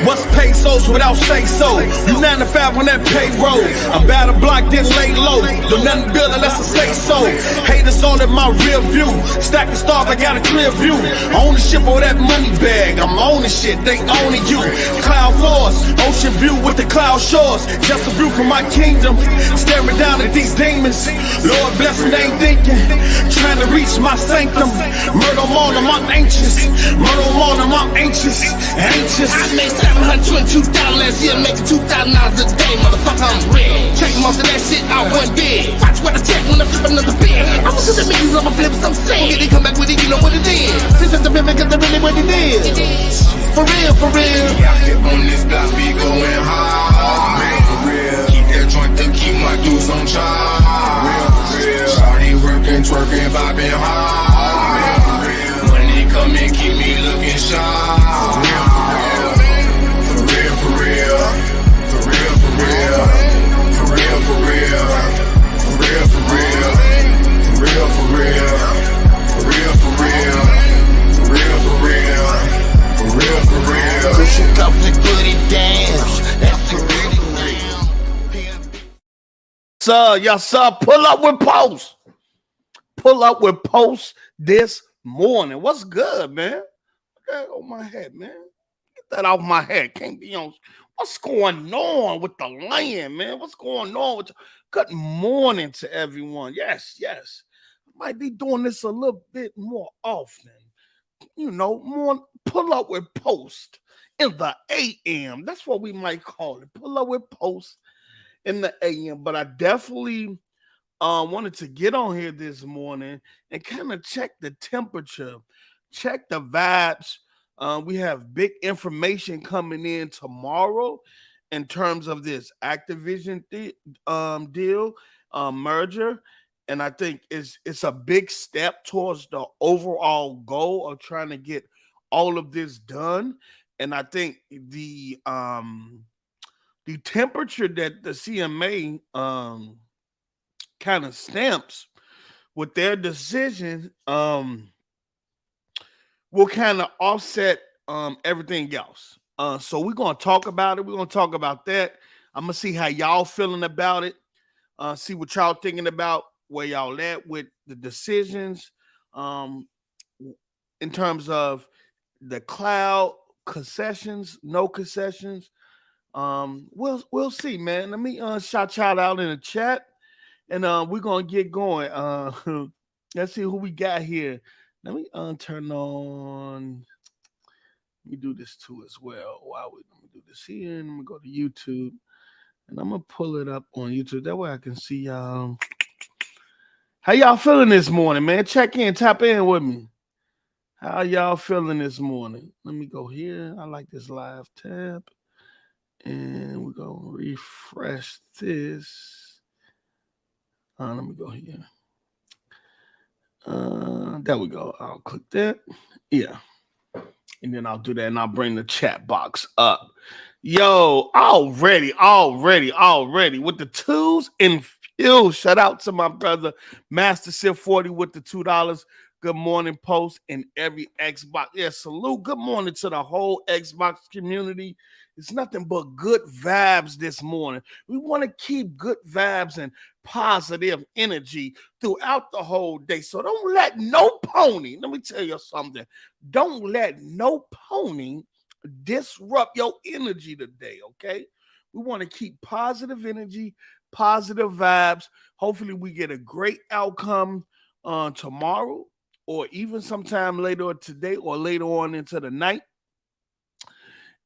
What's pesos without say so? You 9 to 5 on that payroll. I'm about to block, then lay low. Do nothing build unless I say so. Haters on it, my real view. Stacking stars, I got a clear view. Own the ship for that money bag. I'm owning shit, they owning you. Cloud floors, ocean view with the cloud shores. Just a view from my kingdom. Staring down at these demons. Lord bless them, they ain't thinking. Trying to reach my sanctum. Murder them all, I'm anxious. Murder them all, I'm anxious. Anxious. I made $722 last year, making $2,000 a day, motherfucker, I'm rich. Check most of that shit out one day. Watch what I check when I flip another bit. I'm gonna the millions, I'ma flip some saying. They come back with it, you know what it is. This is the pivot, cause that's really what it is. For real, for real. Yeah, on this block, we going hard. For real. Keep that joint to keep my dudes on charge. Real, for real. Shawty working, twerking, vibing hard. Real, for real. Money come and keep me looking sharp. Real, for real. For real, for real, for real, for real, for real, for real, for real, for real, for real, for real, for real, for real, for real, for real, for real. Push it off and put it down. That's for real. Sir, yes, sir. Pull up with post. Pull up with post this morning. What's good, man? Get on my head, man. That off my head. Can't be on. What's going on with the land, man? What's going on with good morning to everyone? Yes. Might be doing this a little bit more often. You know, more pull up with post in the AM. That's what we might call it. Pull up with post in the AM. But I definitely wanted to get on here this morning and kind of check the temperature, check the vibes. We have big information coming in tomorrow in terms of this Activision deal merger, and I think it's a big step towards the overall goal of trying to get all of this done. And I think the temperature that the CMA kind of stamps with their decision will kind of offset everything else. So we're going to talk about it. We're going to talk about that. I'm going to see how y'all feeling about it. See what y'all thinking about, where y'all at with the decisions in terms of the cloud concessions, no concessions. We'll see, man. Let me shout out in the chat, and we're going to get going. Let's see who we got here. Let me turn on. Let me do this too as well. Let me do this here, and I'm gonna go to YouTube, and I'm gonna pull it up on YouTube. That way I can see y'all. How y'all feeling this morning, man? Check in, tap in with me. How y'all feeling this morning? Let me go here. I like this live tab, and we're gonna refresh this. Let me go here. There we go. I'll click that. Yeah. And then I'll do that and I'll bring the chat box up. Yo, already with the twos in field. Shout out to my brother Master Sip 40 with the $2. Good morning post in every Xbox. Yeah, salute. Good morning to the whole Xbox community. It's nothing but good vibes this morning. We want to keep good vibes and positive energy throughout the whole day. So don't let no pony, let me tell you something. Don't let no pony disrupt your energy today, okay? We want to keep positive energy, positive vibes. Hopefully we get a great outcome tomorrow or even sometime later today or later on into the night.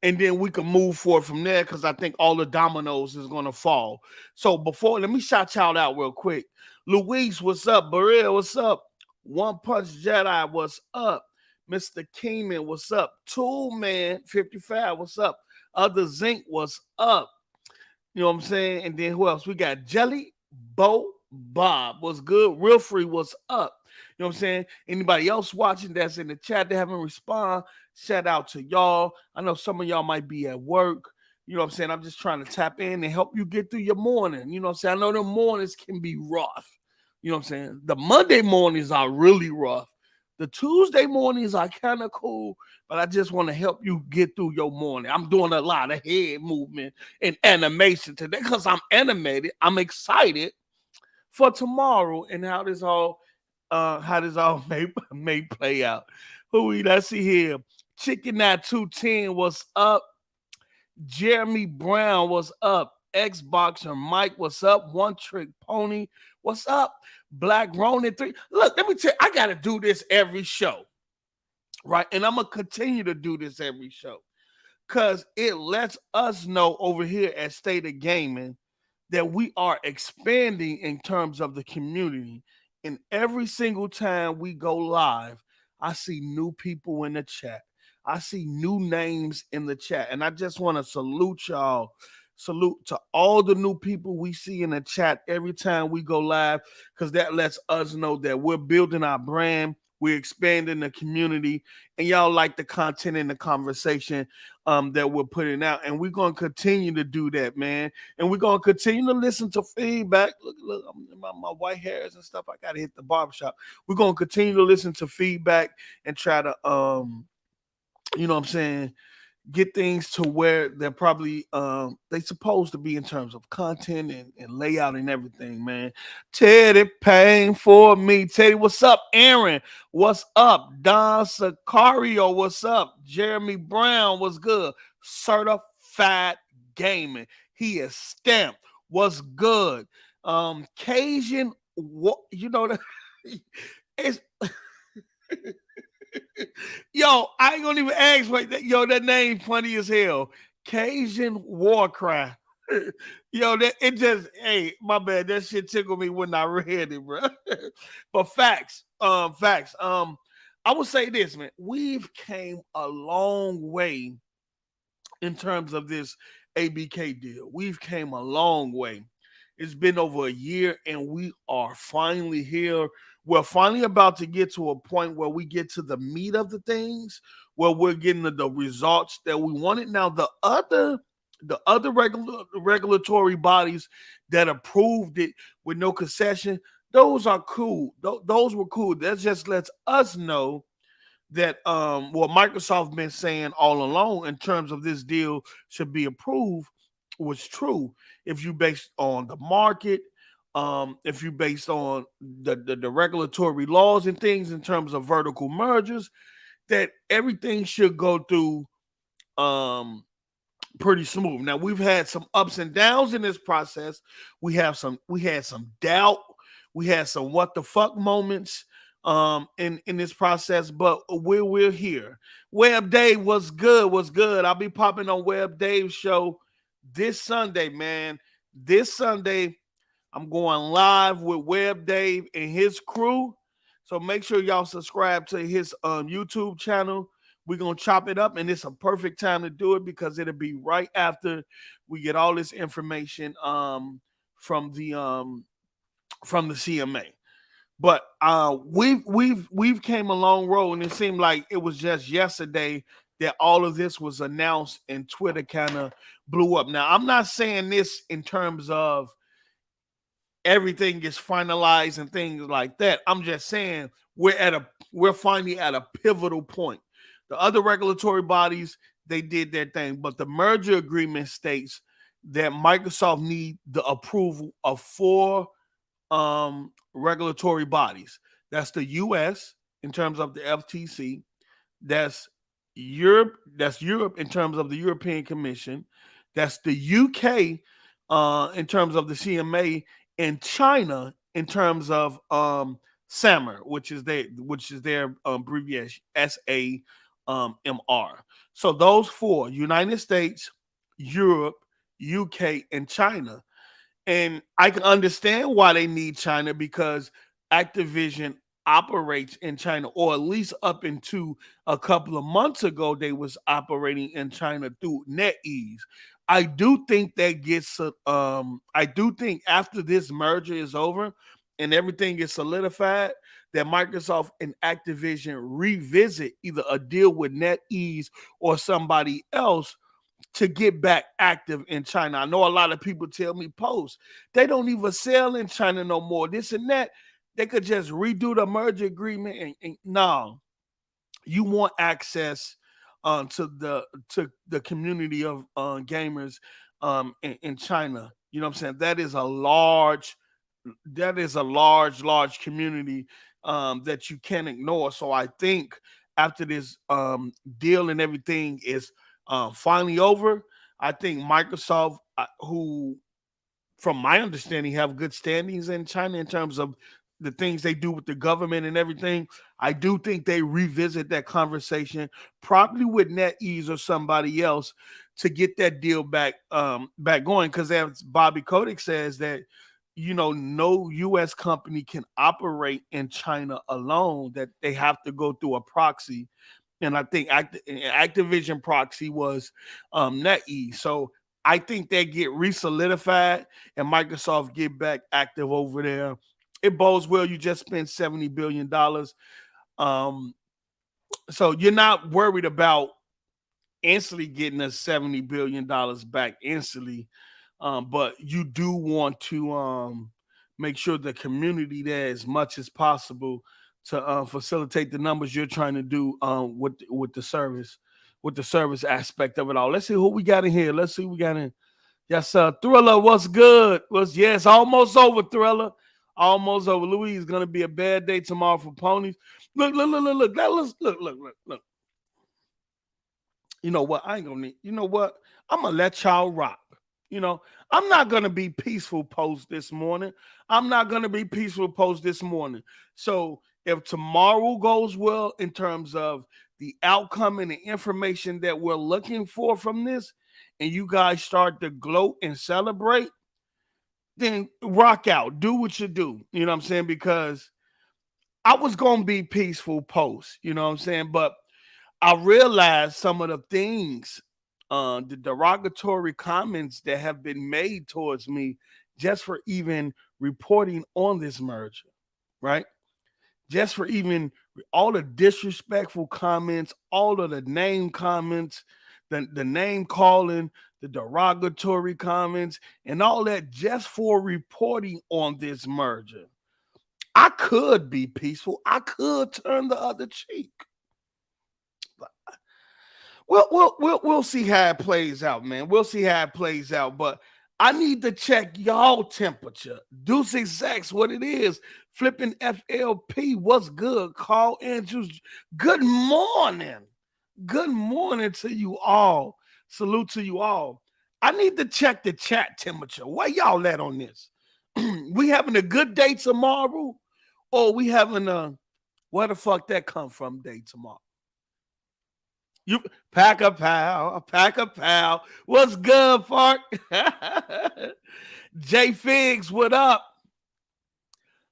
And then we can move forward from there because I think all the dominoes is going to fall. So let me shout y'all out real quick. Luis, what's up? Burrell, what's up? One Punch Jedi, what's up? Mr. Kingman, what's up? Tool Man 55, what's up? Other Zinc, what's up? You know what I'm saying? And then who else? We got Jelly, Bo, Bob, what's good? Real Free, what's up? You know what I'm saying? Anybody else watching that's in the chat that haven't responded, shout out to y'all. I know some of y'all might be at work. You know what I'm saying? I'm just trying to tap in and help you get through your morning. You know what I'm saying? I know the mornings can be rough. You know what I'm saying? The Monday mornings are really rough. The Tuesday mornings are kind of cool, but I just want to help you get through your morning. I'm doing a lot of head movement and animation today because I'm animated. I'm excited for tomorrow and how this all may play out. Let's see here. Chicken at 210, what's up? Jeremy Brown, what's up? Xboxer Mike, what's up? One Trick Pony, what's up? Black Ronin 3. Look, let me tell you, I gotta do this every show, right? And I'm gonna continue to do this every show because it lets us know over here at State of Gaming that we are expanding in terms of the community. And every single time we go live, I see new people in the chat. I see new names in the chat. And I just want to salute y'all. Salute to all the new people we see in the chat every time we go live, because that lets us know that we're building our brand. We're expanding the community, and y'all like the content and the conversation that we're putting out. And we're going to continue to do that, man. And we're going to continue to listen to feedback. Look, my white hairs and stuff. I got to hit the barbershop. We're going to continue to listen to feedback and try to, you know what I'm saying, get things to where they're probably they supposed to be in terms of content and layout and everything, man. Teddy paying for me. Teddy, what's up? Aaron, what's up? Don Sicario, what's up? Jeremy Brown, what's good? Certified Gaming. He is stamped. What's good? Cajun, what you know that it's yo, I ain't gonna even ask what that. Yo, that name funny as hell. Cajun Warcry. Yo, that it just, hey, my bad. That shit tickled me when I read it, bro. But facts. I would say this, man. We've came a long way in terms of this ABK deal. We've came a long way. It's been over a year, and we are finally here. We're finally about to get to a point where we get to the meat of the things, where we're getting the results that we wanted. Now, the other regulatory bodies that approved it with no concession, those are cool. Those were cool. That just lets us know that what Microsoft been saying all along in terms of this deal should be approved was true. If you based on the market, if you based on the regulatory laws and things in terms of vertical mergers, that everything should go through pretty smooth. Now, we've had some ups and downs in this process. We had some doubt. We had some what the fuck moments in this process, but we're here. Web Dave, what's good? I'll be popping on Web Dave's show this Sunday, man. This Sunday, I'm going live with Web Dave and his crew. So make sure y'all subscribe to his YouTube channel. We're going to chop it up, and it's a perfect time to do it because it'll be right after we get all this information from the CMA. But we've came a long road, and it seemed like it was just yesterday that all of this was announced and Twitter kind of blew up. Now, I'm not saying this in terms of everything is finalized and things like that. I'm just saying we're finally at a pivotal point. The other regulatory bodies, they did their thing, but the merger agreement states that Microsoft need the approval of 4 regulatory bodies. That's the US in terms of the FTC. That's Europe in terms of the European Commission. That's the UK in terms of the CMA, and China in terms of SAMR, which is their abbreviation, SAMR. So those 4: United States, Europe, UK, and China. And I can understand why they need China, because Activision operates in China, or at least up into a couple of months ago, they was operating in China through NetEase. I do think that gets I do think after this merger is over and everything is solidified, that Microsoft and Activision revisit either a deal with NetEase or somebody else to get back active in China. I know a lot of people tell me, post, they don't even sell in China no more, this and that. they could just redo the merger agreement. And no, you want access to the community of gamers in China. You know what I'm saying? That is a large community that you can't ignore. So I think after this deal and everything is finally over, I think Microsoft, who from my understanding, have good standings in China in terms of the things they do with the government and everything. I do think they revisit that conversation, probably with NetEase or somebody else, to get that deal back going. Because as Bobby Kotick says that, no U.S. company can operate in China alone; that they have to go through a proxy. And I think Activision proxy was NetEase. So I think they get re-solidified and Microsoft get back active over there. It bodes well. You just spent $70 billion. So you're not worried about instantly getting us $70 billion back instantly. But you do want to make sure the community there as much as possible to facilitate the numbers you're trying to do with the service aspect of it all. Let's see who we got in here. Let's see who we got in. Yes, sir. Thriller, what's good? Yes, almost over, Thriller. Almost over. Louis is gonna be a bad day tomorrow for ponies. Look. Look. You know what? I ain't gonna need. You know what? I'm gonna let y'all rock. I'm not gonna be peaceful post this morning. So if tomorrow goes well in terms of the outcome and the information that we're looking for from this, and you guys start to gloat and celebrate, then rock out. Do what you do. You know what I'm saying? Because I was going to be peaceful post. You know what I'm saying? But I realized some of the things, the derogatory comments that have been made towards me just for even reporting on this merger, right? Just for even all the disrespectful comments, all of the name comments, the name calling, the derogatory comments, and all that just for reporting on this merger. I could be peaceful. I could turn the other cheek. We'll see how it plays out, man. We'll see how it plays out. But I need to check y'all temperature. Deuce exacts what it is. Flipping FLP, what's good? Carl Andrews, good morning. Good morning to you all. Salute to you all. I need to check the chat temperature. Where y'all at on this? We having a good day tomorrow? Or we having a where the fuck that come from day tomorrow? You pack a pal. What's good, Fark? J Figs, what up?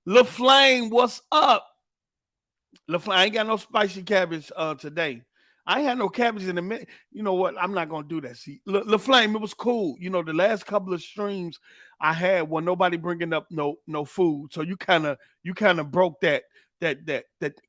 LaFlame, what's up? LaFlame, I ain't got no spicy cabbage today. I ain't had no cabbage in a minute. You know what? I'm not gonna do that. See, LaFlame, it was cool. The last couple of streams I had when nobody bringing up no food. So you kind of broke that.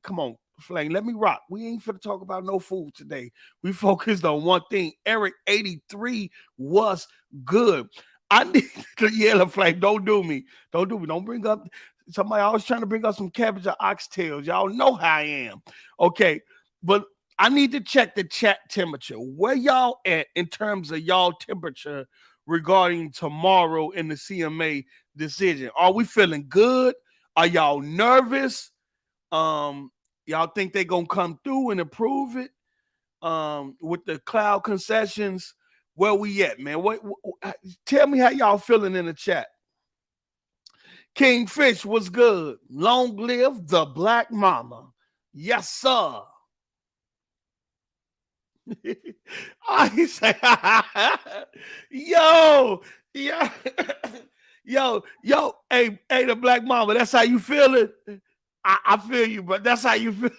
Come on, Flame, let me rock. We ain't finna talk about no food today. We focused on one thing. Eric 83 was good. I need to yell Flame. Don't do me. Don't bring up somebody always trying to bring up some cabbage or oxtails. Y'all know how I am. Okay, but I need to check the chat temperature. Where y'all at in terms of y'all temperature regarding tomorrow in the CMA decision? Are we feeling good? Are y'all nervous? Y'all think they gonna come through and approve it? With the cloud concessions, where we at, man? What tell me how y'all feeling in the chat. Kingfish was good. Long live the Black Mama. Yes, sir. I say, yo, hey, the Black Mama. That's how you feel it. I feel you, but that's how you feel.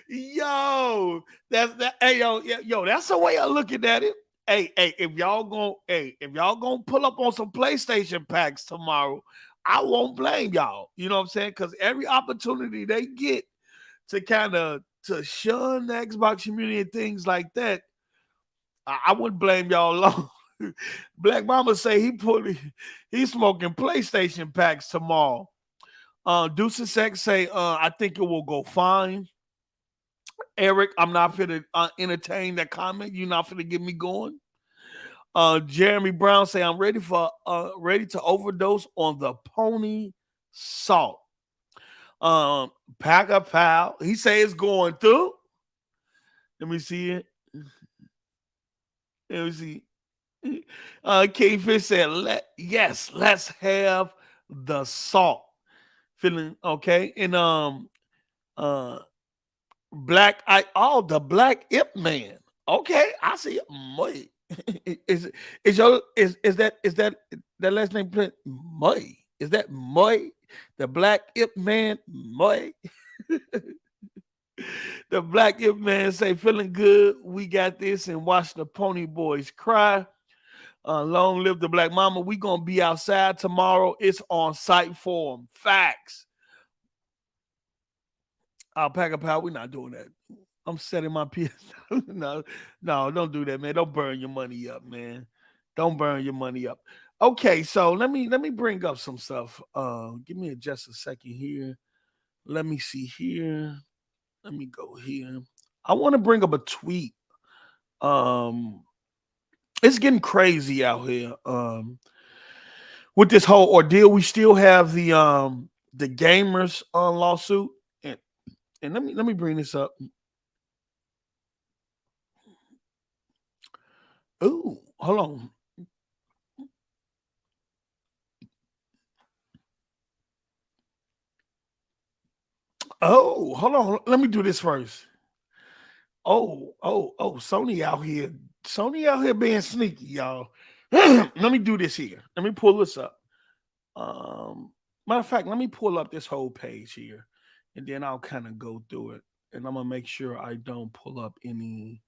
Yo, that's that. Hey, yo, that's the way I'm looking at it. Hey, if y'all gonna pull up on some PlayStation packs tomorrow, I won't blame y'all. You know what I'm saying? Because every opportunity they get to kind of to shun the Xbox community and things like that, I wouldn't blame y'all alone. Black Mama say he's smoking PlayStation packs tomorrow. Deuce Sex say I think it will go fine. Eric, I'm not finna entertain that comment. You're not finna get me going. Jeremy Brown say I'm ready to overdose on the pony salt. Pack a pal. He say it's going through. Let me see it. Let me see. Kingfish said, let's have the salt. Feeling okay. And the Black Ip Man. Okay, I see it. Moy. Is that last name Moy? Is that Moy? The Black Ip Man Moy? The Black Ip Man say, feeling good. We got this, and watch the Pony Boys cry. Long live the Black Mama. We gonna be outside tomorrow. It's on site form. Facts. Alpaca Power, we're not doing that. I'm setting my PS. No, don't do that, man. Don't burn your money up, man. Don't burn your money up. Okay, so let me bring up some stuff. Give me just a second here. Let me see here. Let me go here. I want to bring up a tweet. It's getting crazy out here. With this whole ordeal, we still have the gamers lawsuit. And let me bring this up. Ooh, hold on. Oh, hold on. Let me do this first. Oh, Sony out here. Sony out here being sneaky, y'all. Let me do this here. Let me pull this up. Matter of fact, let me pull up this whole page here, and then I'll kind of go through it. And I'm gonna make sure I don't pull up any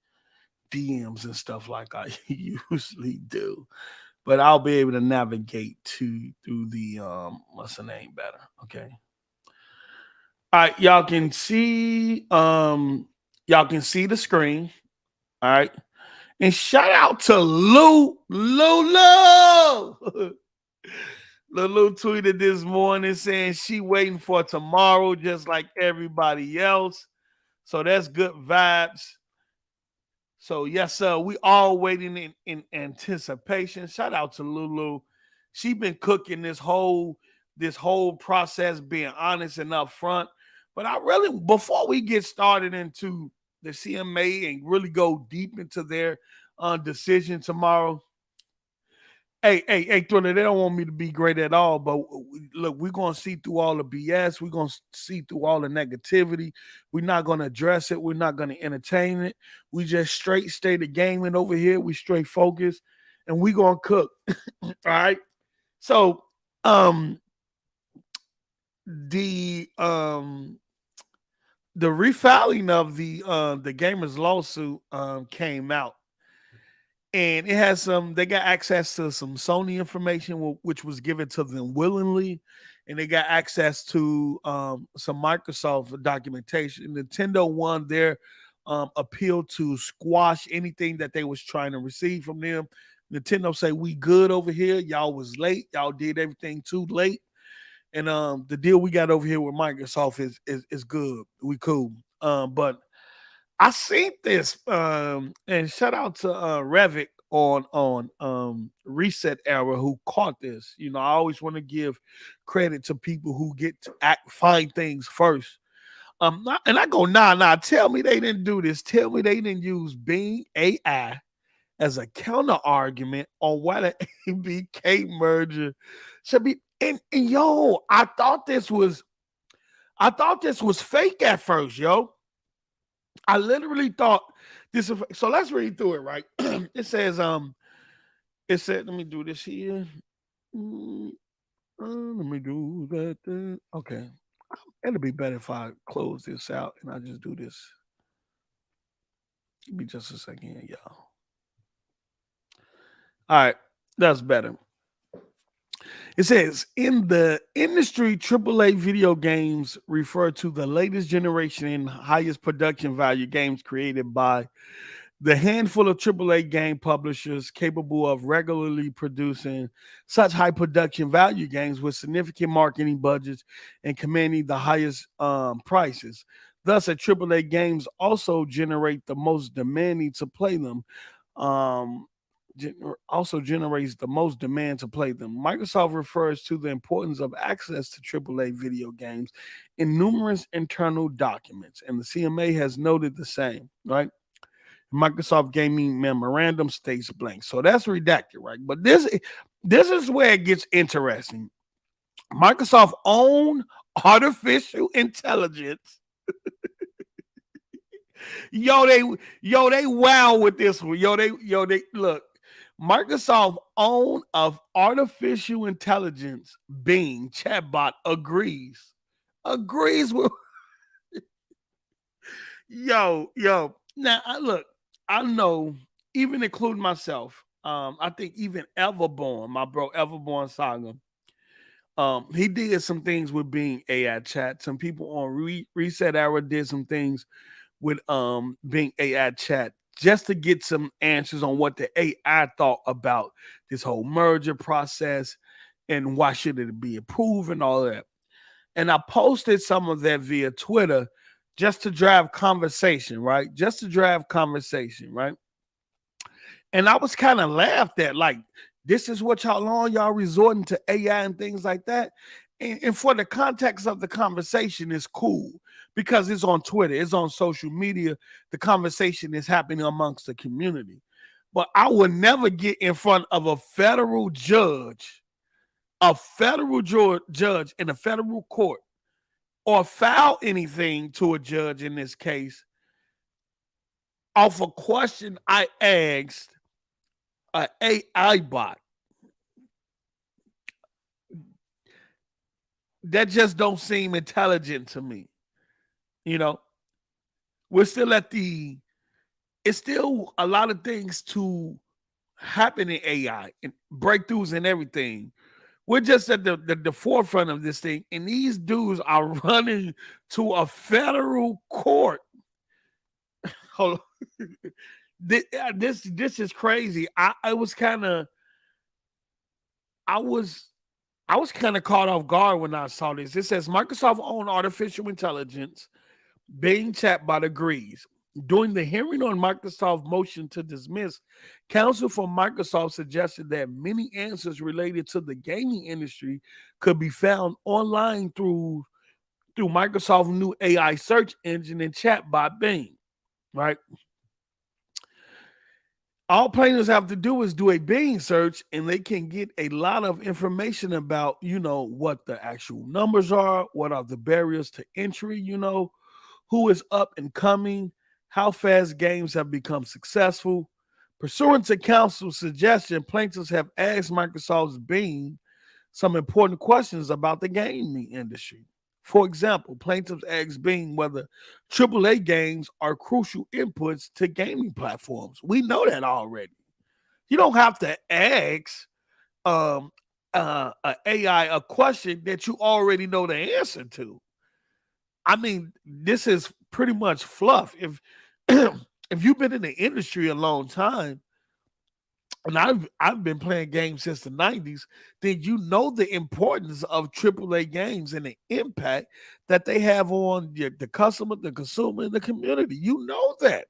DMs and stuff like I usually do. But I'll be able to navigate through the what's the name better. Okay. All right, y'all can see the screen. All right. And shout out to Lulu. Lulu tweeted this morning saying she waiting for tomorrow just like everybody else. So that's good vibes. So yes, sir, we all waiting in anticipation. Shout out to Lulu. She been cooking this whole process, being honest and upfront. But I really, before we get started into the CMA and really go deep into their decision tomorrow, hey, Thriller, they don't want me to be great at all, but look, we're going to see through all the BS. We're going to see through all the negativity. We're not going to address it. We're not going to entertain it. We just straight stay the gaming over here. We straight focus, and we going to cook. All right? So, the refiling of the gamers lawsuit came out. And it has they got access to some Sony information, which was given to them willingly. And they got access to some Microsoft documentation. Nintendo won their appeal to squash anything that they was trying to receive from them. Nintendo say, we good over here. Y'all was late. Y'all did everything too late. And the deal we got over here with Microsoft is good. We cool. But I seen this, and shout out to Revit on Reset Era who caught this. You know, I always want to give credit to people who get to find things first. And I go, nah. Tell me they didn't do this. Tell me they didn't use Bing AI as a counter argument on why the ABK merger should be. And yo, I thought this was fake at first, yo. I literally thought this. So let's read through it, right? It says, it said, let me do this here. Let me do that. Okay. It'll be better if I close this out and I just do this. Give me just a second here, y'all. All right. That's better. It says, in the industry, AAA video games refer to the latest generation and highest production value games created by The handful of AAA game publishers capable of regularly producing such high production value games with significant marketing budgets and commanding the highest prices. Thus, AAA games also generate the most demanding to play them. Um, Also generates the most demand to play them. Microsoft refers to the importance of access to AAA video games in numerous internal documents, and the CMA has noted the same, right? Microsoft Gaming Memorandum states blank. So that's redacted, right? But this is where it gets interesting. Microsoft own artificial intelligence. They wow with this one. They look. Microsoft own of artificial intelligence Bing chatbot agrees with yo. Now look, I know, even including myself. I think even Everborn, my bro Everborn Saga, he did some things with Bing AI chat. Some people on Reset Era did some things with Bing AI chat just to get some answers on what the AI thought about this whole merger process and why should it be approved and all that. And I posted some of that via Twitter just to drive conversation, right? Just to drive conversation, right? And I was kind of laughed at, like, this is what y'all resorting to AI and things like that. And for the context of the conversation, is cool because it's on Twitter, it's on social media. The conversation is happening amongst the community. But I would never get in front of a federal judge in a federal court, or file anything to a judge in this case off a question I asked an AI bot. That just don't seem intelligent to me. You know, we're still it's still a lot of things to happen in AI and breakthroughs and everything. We're just at the forefront of this thing, and these dudes are running to a federal court. Hold on. This is crazy. I was kind of caught off guard when I saw this. It says Microsoft owned artificial intelligence. Bing chatbot agrees. During the hearing on Microsoft's motion to dismiss, counsel for Microsoft suggested that many answers related to the gaming industry could be found online through Microsoft's new AI search engine and chatbot Bing, right? All plaintiffs have to do is do a Bing search, and they can get a lot of information about, what the actual numbers are, what are the barriers to entry, who is up and coming, how fast games have become successful. Pursuant to counsel's suggestion, plaintiffs have asked Microsoft's Bing some important questions about the gaming industry. For example, plaintiffs asked Bing whether AAA games are crucial inputs to gaming platforms. We know that already. You don't have to ask a AI a question that you already know the answer to. I mean, this is pretty much fluff. If if you've been in the industry a long time, and I've been playing games since the 90s, then you know the importance of AAA games and the impact that they have on the customer, the consumer, and the community. You know that.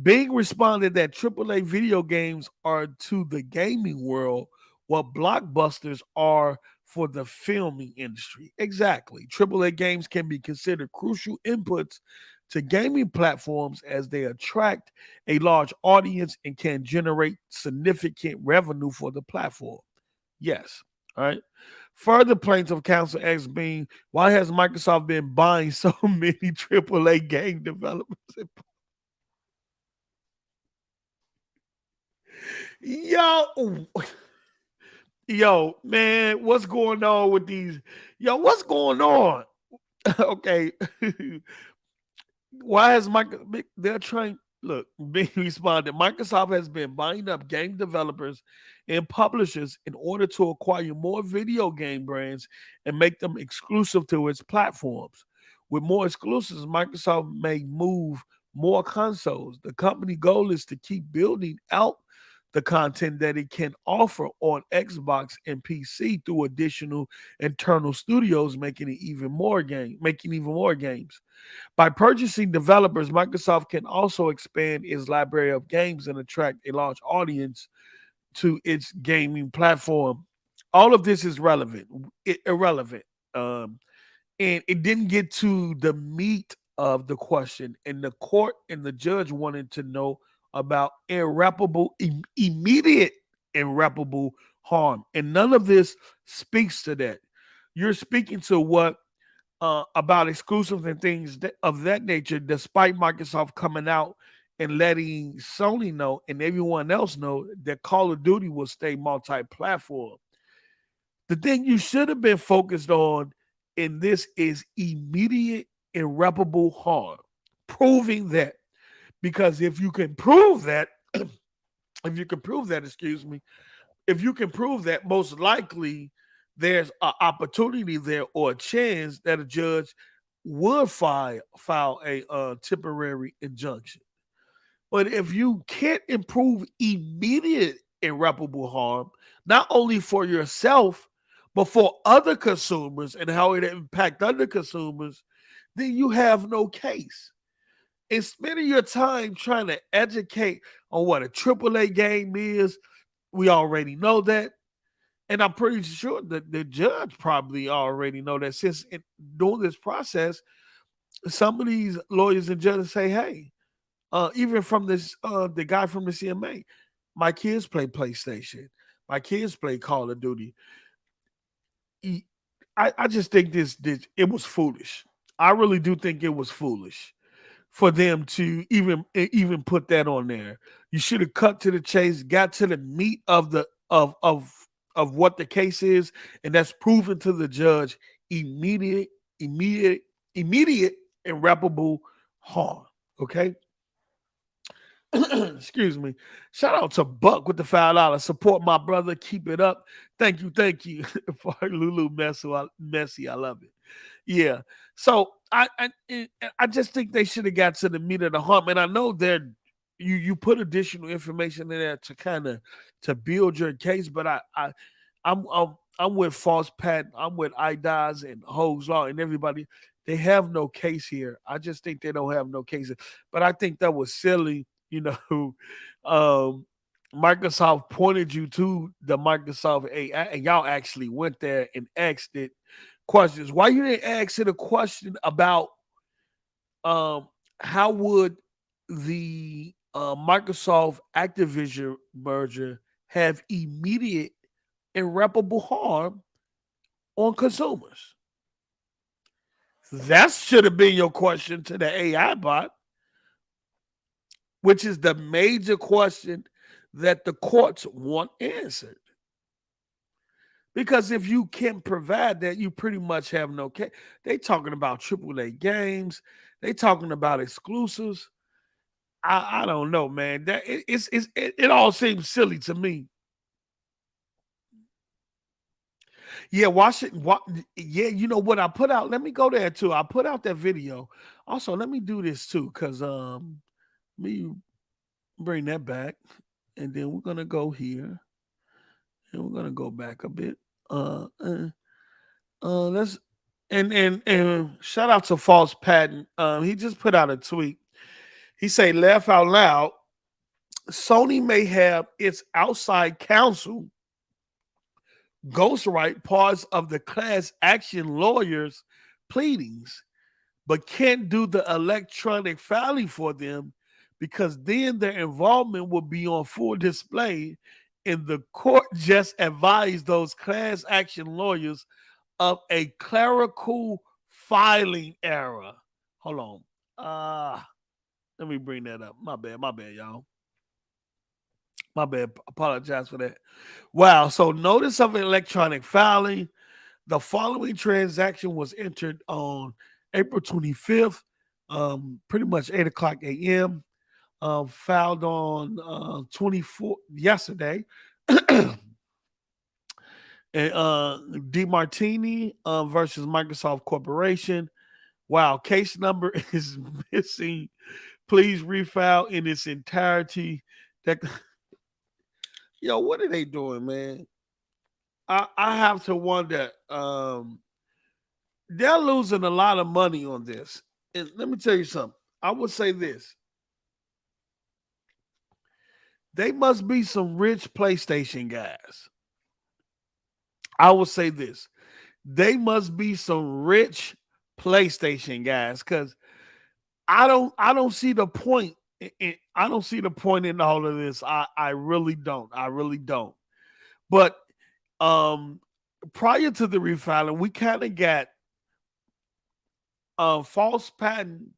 Bing responded that AAA video games are to the gaming world what blockbusters are for the filming industry. Exactly. AAA games can be considered crucial inputs to gaming platforms as they attract a large audience and can generate significant revenue for the platform. Yes. All right. Further, plaintiff counsel asked Bing, why has Microsoft been buying so many AAA game developers? Yo, man, what's going on with these? Yo, what's going on? Okay. Why has they're trying, look, Bing responded, Microsoft has been buying up game developers and publishers in order to acquire more video game brands and make them exclusive to its platforms. With more exclusives, Microsoft may move more consoles. The company goal is to keep building out the content that it can offer on Xbox and PC through additional internal studios, making even more games. By purchasing developers, Microsoft can also expand its library of games and attract a large audience to its gaming platform. All of this is irrelevant. Um, and it didn't get to the meat of the question. And the court and the judge wanted to know about immediate irreparable harm. And none of this speaks to that. You're speaking to what about exclusives and things of that nature, despite Microsoft coming out and letting Sony know and everyone else know that Call of Duty will stay multi-platform. The thing you should have been focused on in this is immediate irreparable harm, proving that. Because if you can prove that, if you can prove that, most likely there's an opportunity there or a chance that a judge would file a temporary injunction. But if you can't improve immediate irreparable harm, not only for yourself, but for other consumers and how it impact other consumers, then you have no case. And spending your time trying to educate on what a AAA game is, we already know that. And I'm pretty sure that the judge probably already know that since during this process, some of these lawyers and judges say, hey, even from this, the guy from the CMA, my kids play PlayStation. My kids play Call of Duty. I just think this it was foolish. I really do think it was foolish for them to even put that on there. You should have cut to the chase, got to the meat of the of what the case is, and that's proven to the judge immediate irreparable harm. Okay. Excuse me. Shout out to Buck with the $5. Support my brother. Keep it up. Thank you for Lulu Messy. I love it. Yeah. So I just think they should have got to the meat of the harm. And I know they're you put additional information in there to kind of to build your case, but I'm with False Pat, I'm with IDOS and Hogs Law and everybody. They have no case here. I just think they don't have no case. But I think that was silly. Microsoft pointed you to the Microsoft AI, and y'all actually went there and asked it questions. Why you didn't ask it a question about how would the Microsoft Activision merger have immediate irreparable harm on consumers? That should have been your question to the AI bot, which is the major question that the courts want answered. Because if you can provide that, you pretty much have no case. They talking about AAA games. They talking about exclusives. I don't know, man. That it all seems silly to me. Yeah, watch it. Yeah, you know what I put out? Let me go there too. I put out that video. Also, let me do this too, because me bring that back, and then we're gonna go here, and we're gonna go back a bit. Let's and shout out to False Patent. He just put out a tweet. He say, laugh out loud. Sony may have its outside counsel ghostwrite parts of the class action lawyers' pleadings, but can't do the electronic filing for them because then their involvement will be on full display, and the court just advised those class action lawyers of a clerical filing error. Hold on. Let me bring that up. My bad, y'all. My bad. Apologize for that. Wow. So notice of electronic filing. The following transaction was entered on April 25th, pretty much 8 o'clock a.m. Filed on 24 yesterday. And DeMartini versus Microsoft Corporation. Wow, case number is missing. please refile in its entirety. That yo, what are they doing, man? I have to wonder. They're losing a lot of money on this. And let me tell you something. I would say this. They must be some rich PlayStation guys. I will say this. They must be some rich PlayStation guys because I don't see the point. I don't see the point in all of this. I really don't. I really don't. But um prior to the refiling, we kind of got false patent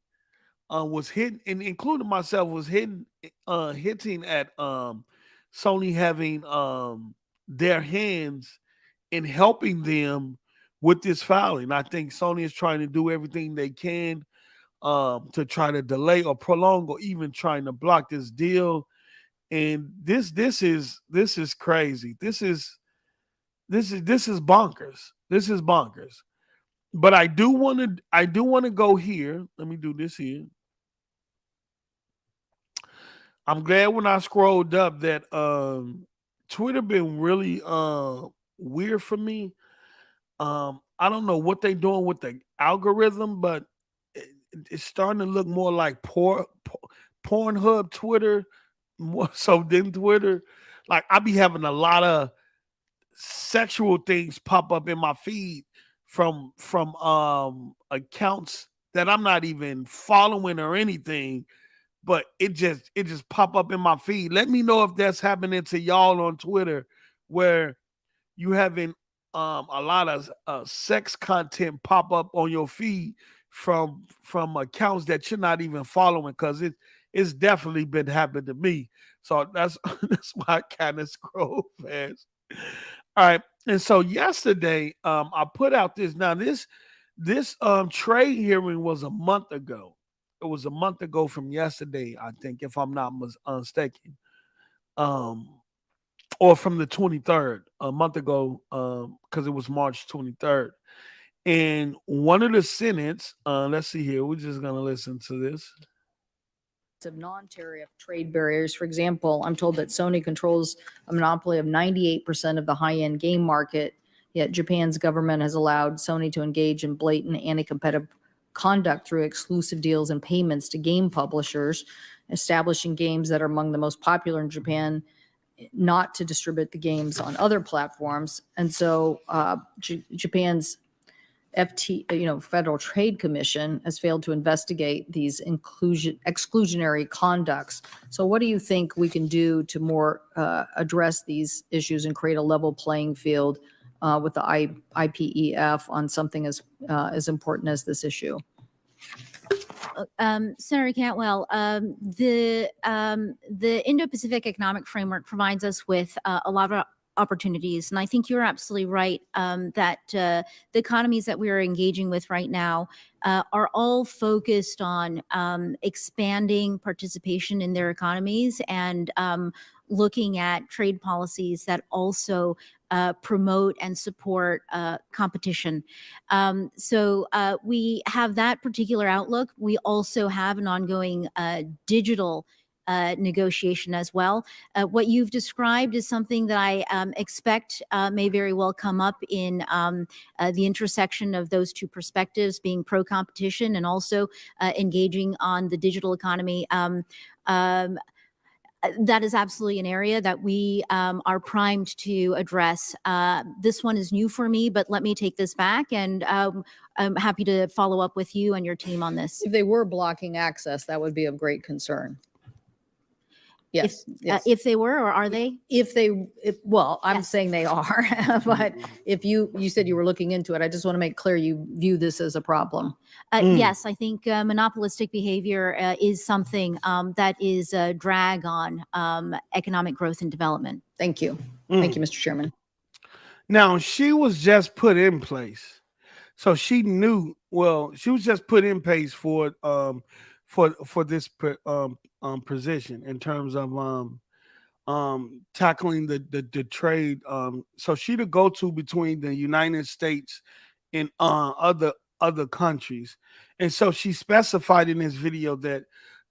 was hitting, and including myself, was hitting at Sony having their hands in helping them with this filing. I think Sony is trying to do everything they can to try to delay or prolong or even trying to block this deal. And this is crazy. This is bonkers. This is bonkers. But I do want to go here. Let me do this here. I'm glad when I scrolled up that Twitter been really weird for me. I don't know what they're doing with the algorithm, but it's starting to look more like Pornhub Twitter, more so than Twitter. Like I be having a lot of sexual things pop up in my feed from accounts that I'm not even following or anything, but it just pop up in my feed. Let me know if that's happening to y'all on Twitter, where you having a lot of sex content pop up on your feed from accounts that you're not even following, because it's definitely been happening to me. So that's why I kind of scroll fast. All right. And so yesterday, I put out this. Now this trade hearing was a month ago. It was a month ago from yesterday, I think, if I'm not mistaken. Or from the 23rd, a month ago, because it was March 23rd. And one of the senates, let's see here, we're just gonna listen to this. Of non-tariff trade barriers. For example, I'm told that Sony controls a monopoly of 98% of the high-end game market, yet Japan's government has allowed Sony to engage in blatant anti-competitive conduct through exclusive deals and payments to game publishers, establishing games that are among the most popular in Japan, not to distribute the games on other platforms. And so Japan's Federal Trade Commission has failed to investigate these exclusionary conducts. So what do you think we can do to more address these issues and create a level playing field with the IPEF on something as important as this issue? Senator Cantwell, the Indo-Pacific Economic Framework provides us with a lot of opportunities. And I think you're absolutely right that the economies that we are engaging with right now are all focused on expanding participation in their economies and looking at trade policies that also promote and support competition. So we have that particular outlook. We also have an ongoing digital negotiation as well. What you've described is something that I expect may very well come up in the intersection of those two perspectives, being pro-competition and also engaging on the digital economy. That is absolutely an area that we are primed to address. This one is new for me, but let me take this back, and I'm happy to follow up with you and your team on this. If they were blocking access, that would be of great concern. Yes. If they were, or are they? Well, I'm Yes. saying they are, but if you said you were looking into it, I just want to make clear you view this as a problem. Yes, I think monopolistic behavior is something that is a drag on economic growth and development. Thank you. Thank you, Mr. Chairman. Now she was just put in place, so she knew. Well, she was just put in place for this position in terms of tackling the trade. So she the go-to between the United States and other countries, and so she specified in this video that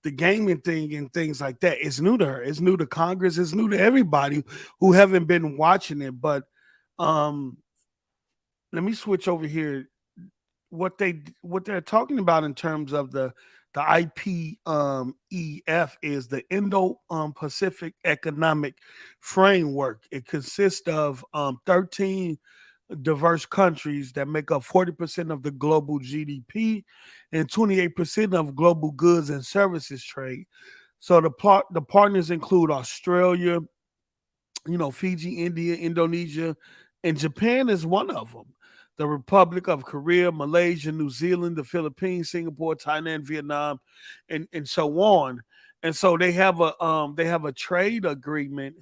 the gaming thing and things like that. It's new to her. It's new to Congress. It's new to everybody who haven't been watching it. But let me switch over here. What they're talking about in terms of the IPEF is the Indo Pacific Economic Framework. It consists of 13 diverse countries that make up 40% of the global GDP and 28% of global goods and services trade. So the partners include Australia, Fiji, India, Indonesia, and Japan is one of them. The Republic of Korea, Malaysia, New Zealand, the Philippines, Singapore, Thailand, Vietnam, and so on. And so they have a trade agreement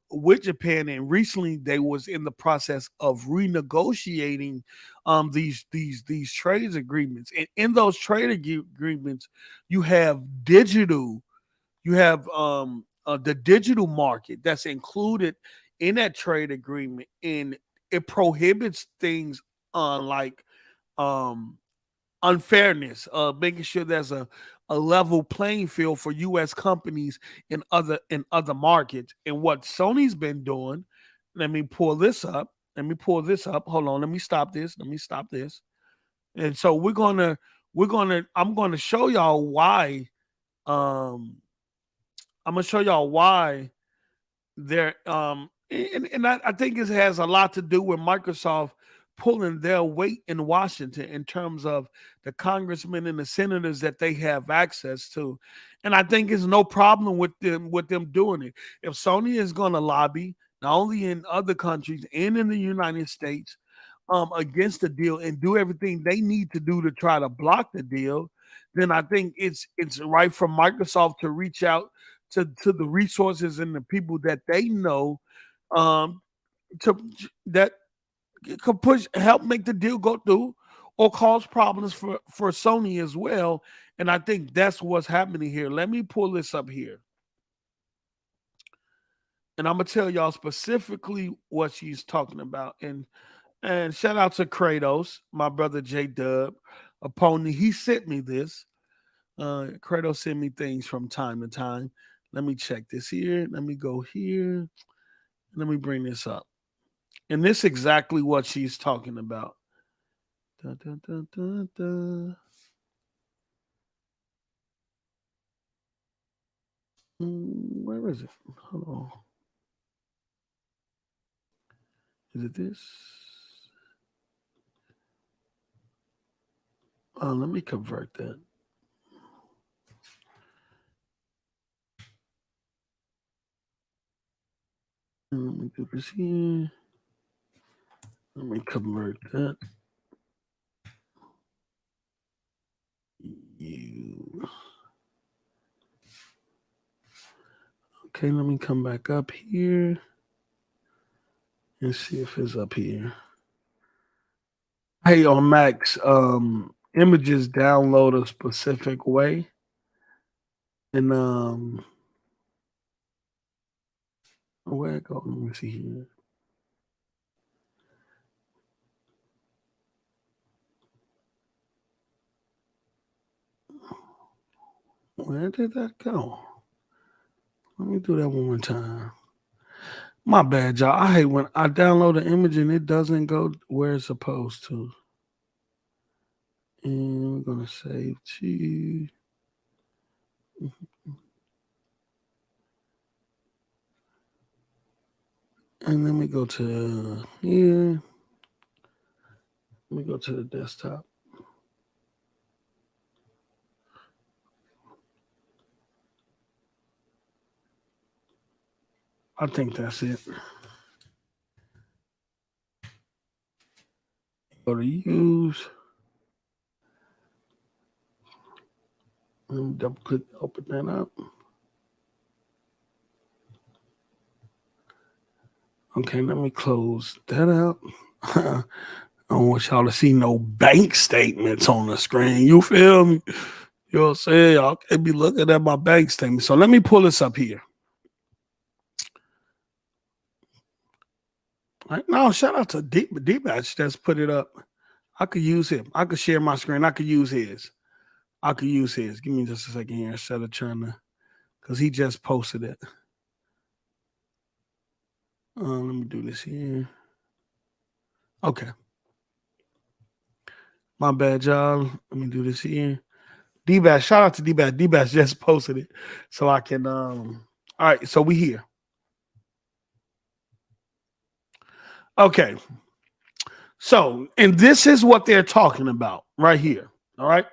with Japan, and recently they was in the process of renegotiating these trade agreements. And in those trade agreements, you have digital, the digital market that's included in that trade agreement, and it prohibits things like unfairness, making sure there's a level playing field for U.S. companies in other markets. And what Sony's been doing, let me pull this up. Hold on, let me stop this. And so I'm gonna show y'all why. I'm gonna show y'all why they're and I think it has a lot to do with Microsoft pulling their weight in Washington in terms of the congressmen and the senators that they have access to. And I think it's no problem with them doing it. If Sony is going to lobby, not only in other countries and in the United States, against the deal and do everything they need to do to try to block the deal, then I think it's right for Microsoft to reach out to the resources and the people that they know to that could help make the deal go through or cause problems for Sony as well. And I think that's what's happening here. Let me pull this up here. And I'm gonna tell y'all specifically what she's talking about. And shout out to Kratos, my brother J Dub, a pony. He sent me this. Kratos sent me things from time to time. Let me check this here. Let me go here. Let me bring this up. And this is exactly what she's talking about. Da, da, da, da, da. Where is it? Hold on. Is it this? Let me convert that. Let me do this here. Let me convert that. Okay, let me come back up here and see if it's up here. Hey, on Macs, images download a specific way. And where it go? Let me see here. Where did that go? Let me do that one more time. My bad, y'all. I hate when I download an image and it doesn't go where it's supposed to. And we're gonna save to. And then we go to here. Let me go to the desktop. I think that's it. Go to use. Let me double click, open that up. Okay, let me close that out. I don't want y'all to see no bank statements on the screen. You feel me? You know what I'm saying? Y'all can't be looking at my bank statement. So let me pull this up here. Right now, shout out to D-Batch that's put it up. I could use him. I could share my screen. I could use his. I could use his. Give me just a second here instead of trying to, because he just posted it. Let me do this here. Okay. My bad, y'all. Let me do this here. D-Bass, shout out to D-Bass. D-Bass just posted it. So I can all right, so we here. Okay. So, and this is what they're talking about right here. All right.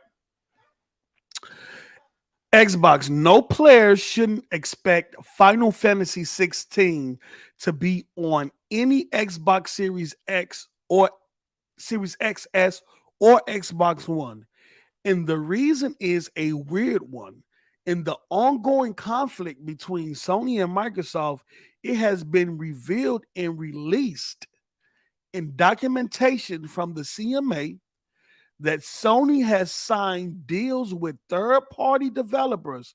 Xbox, no players shouldn't expect Final Fantasy 16 to be on any Xbox Series X or Series XS or Xbox One. And the reason is a weird one. In the ongoing conflict between Sony and Microsoft, it has been revealed and released in documentation from the CMA that Sony has signed deals with third-party developers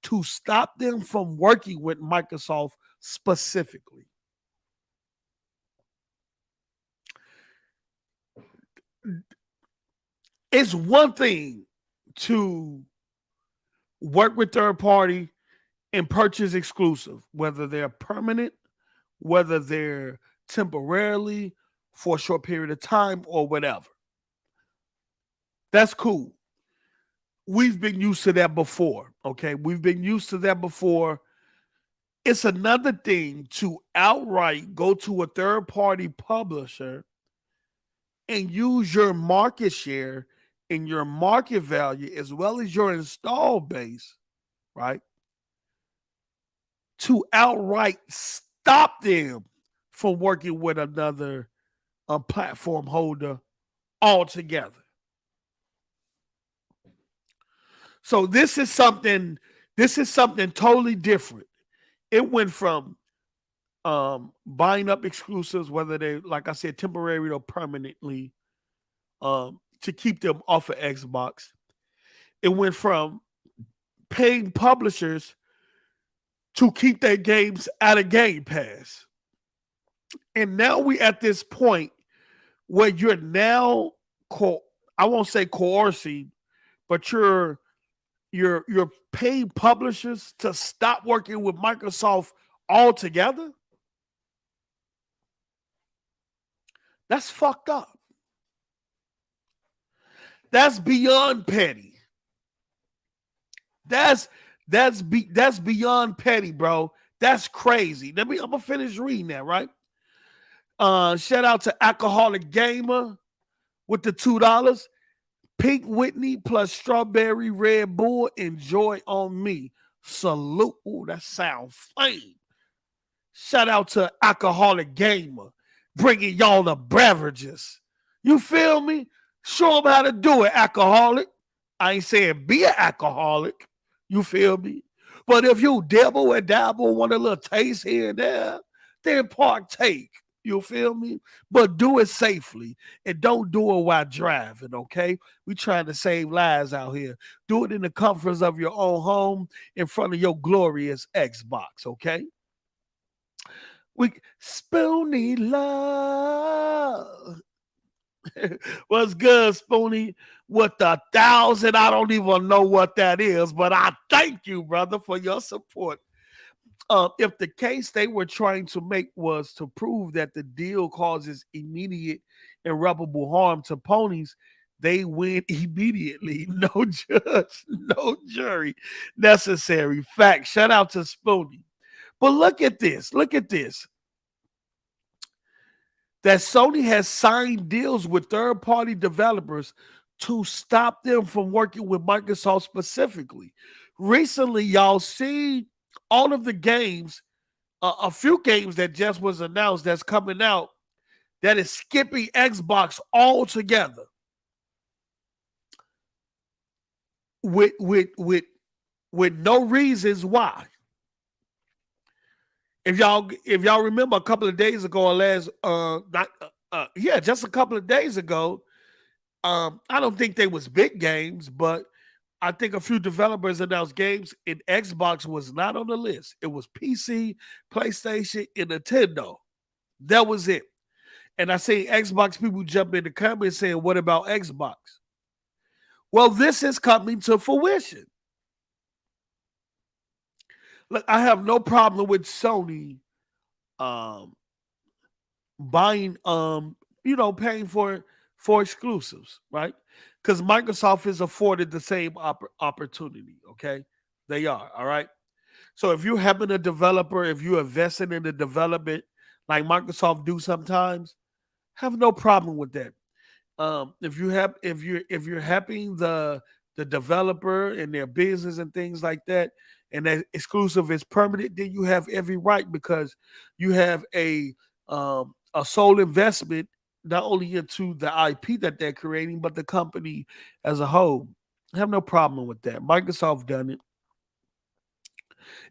to stop them from working with Microsoft specifically. It's one thing to work with third-party and purchase exclusive, whether they're permanent, whether they're temporarily for a short period of time or whatever. That's cool. We've been used to that before, okay? We've been used to that before. It's another thing to outright go to a third-party publisher and use your market share and your market value as well as your install base, right? To outright stop them from working with another platform holder altogether. So this is something totally different. It went from buying up exclusives, whether they, like I said, temporary or permanently, to keep them off of Xbox. It went from paying publishers to keep their games out of Game Pass. And now we at this point where you're now, I won't say coercing, but you're paying publishers to stop working with Microsoft altogether. That's fucked up. That's beyond petty. That's beyond petty, bro. That's crazy. I'm gonna finish reading that, right? Shout out to Alcoholic Gamer with the $2. Pink Whitney plus Strawberry Red Bull. Enjoy on me. Salute. Ooh, that sounds flame. Shout out to Alcoholic Gamer, bringing y'all the beverages. You feel me? Show them how to do it, alcoholic. I ain't saying be an alcoholic. You feel me? But if you dabble and dabble, want a little taste here and there, then partake. You feel me? But do it safely and don't do it while driving, okay? We trying to save lives out here. Do it in the comforts of your own home in front of your glorious Xbox, okay? We Spoony love. What's good, Spoony? With 1,000, I don't even know what that is, but I thank you, brother, for your support. If the case they were trying to make was to prove that the deal causes immediate irreparable harm to ponies, they win immediately. No judge, no jury necessary. Fact. Shout out to Spoony. But look at this. Look at this. That Sony has signed deals with third-party developers to stop them from working with Microsoft specifically. Recently, y'all see all of the games, a few games that just was announced that's coming out that is skipping Xbox altogether with no reasons why. If y'all remember a couple of days ago or just a couple of days ago, I don't think they was big games, but I think a few developers announced games, and Xbox was not on the list. It was PC, PlayStation, and Nintendo. That was it. And I see Xbox people jump in the comments saying, what about Xbox? Well, this is coming to fruition. Look, I have no problem with Sony um buying paying for exclusives, right? Because Microsoft is afforded the same opportunity. Okay, they are. All right. So if you're helping a developer, if you're investing in the development like Microsoft do sometimes, have no problem with that. If you're helping the developer and their business and things like that, and that exclusive is permanent, then you have every right because you have a sole investment not only into the IP that they're creating, but the company as a whole. I have no problem with that. Microsoft done it.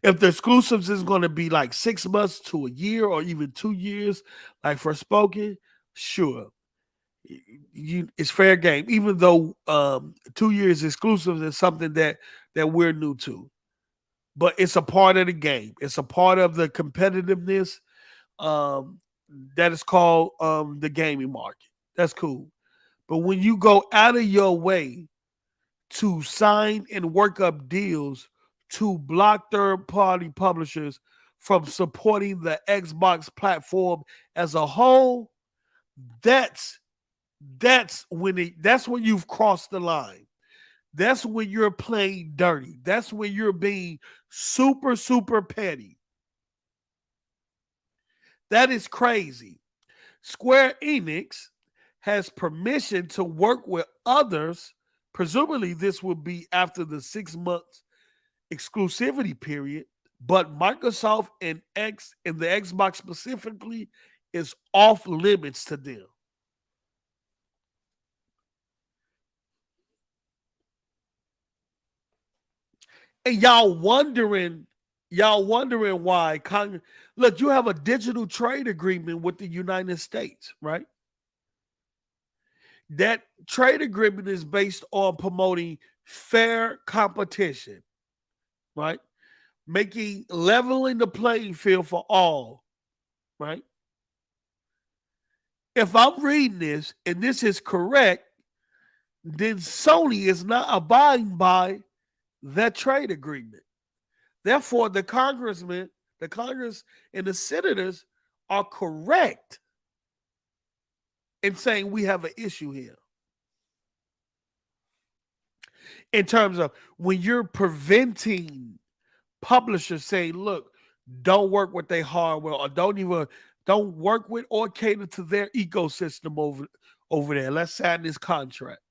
If the exclusives is going to be like 6 months to a year or even 2 years, like for Spoken, sure. It's fair game, even though 2 years exclusive is something that we're new to. But it's a part of the game. It's a part of the competitiveness um, that is called the gaming market. That's cool. But when you go out of your way to sign and work up deals to block third-party publishers from supporting the Xbox platform as a whole, that's that's when you've crossed the line. That's when you're playing dirty. That's when you're being super, super petty. That is crazy. Square Enix has permission to work with others. Presumably, this will be after the 6 months exclusivity period. But Microsoft and the Xbox specifically is off limits to them. And y'all wondering why Congress. Look, you have a digital trade agreement with the United States, right? That trade agreement is based on promoting fair competition, right? Making leveling the playing field for all, right? If I'm reading this and this is correct, then Sony is not abiding by that trade agreement. Therefore, the Congress and the senators are correct in saying we have an issue here. In terms of when you're preventing publishers saying, look, don't work with their hardware or don't work with or cater to their ecosystem over there. Let's sign this contract.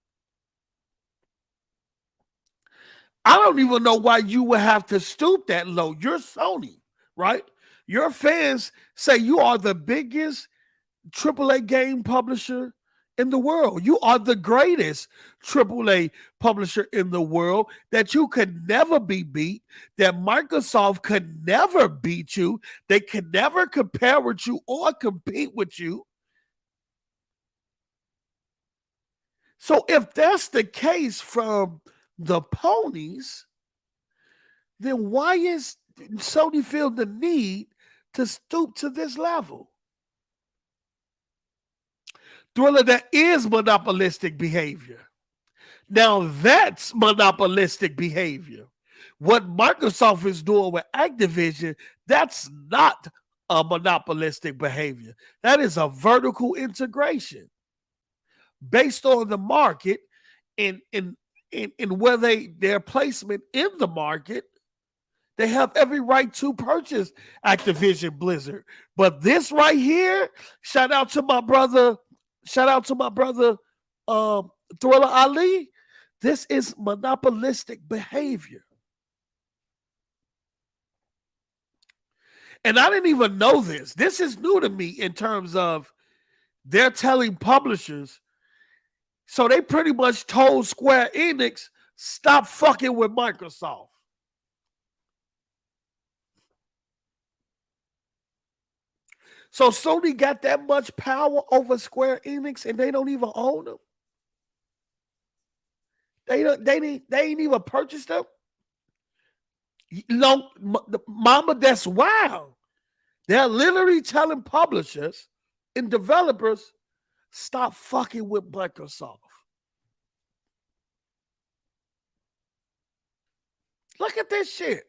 I don't even know why you would have to stoop that low. You're Sony, right? Your fans say you are the biggest AAA game publisher in the world. You are the greatest AAA publisher in the world, that you could never be beat, that Microsoft could never beat you. They could never compare with you or compete with you. So if that's the case from the ponies, then why is Sony feel the need to stoop to this level? Thriller, that is monopolistic behavior. Now that's monopolistic behavior. What Microsoft is doing with Activision, that's not a monopolistic behavior. That is a vertical integration based on the market and where their placement in the market. They have every right to purchase Activision Blizzard. But this right here, shout out to my brother Thriller Ali. This is monopolistic behavior. And I didn't even know this. This is new to me in terms of they're telling publishers. So they pretty much told Square Enix, stop fucking with Microsoft. So Sony got that much power over Square Enix and they don't even own them? They ain't even purchased them? No, mama, that's wild. They're literally telling publishers and developers, stop fucking with Microsoft. Look at this shit.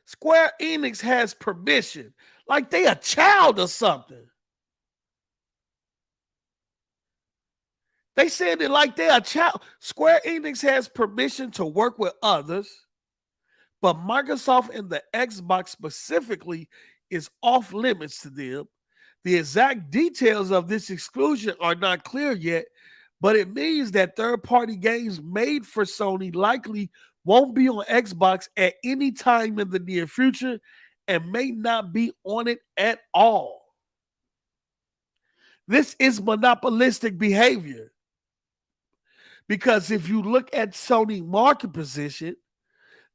Square Enix has permission. Like they a child or something. They said it like they a child. Square Enix has permission to work with others, but Microsoft and the Xbox specifically is off limits to them. The exact details of this exclusion are not clear yet, but it means that third-party games made for Sony likely won't be on Xbox at any time in the near future and may not be on it at all. This is monopolistic behavior. Because if you look at Sony market position,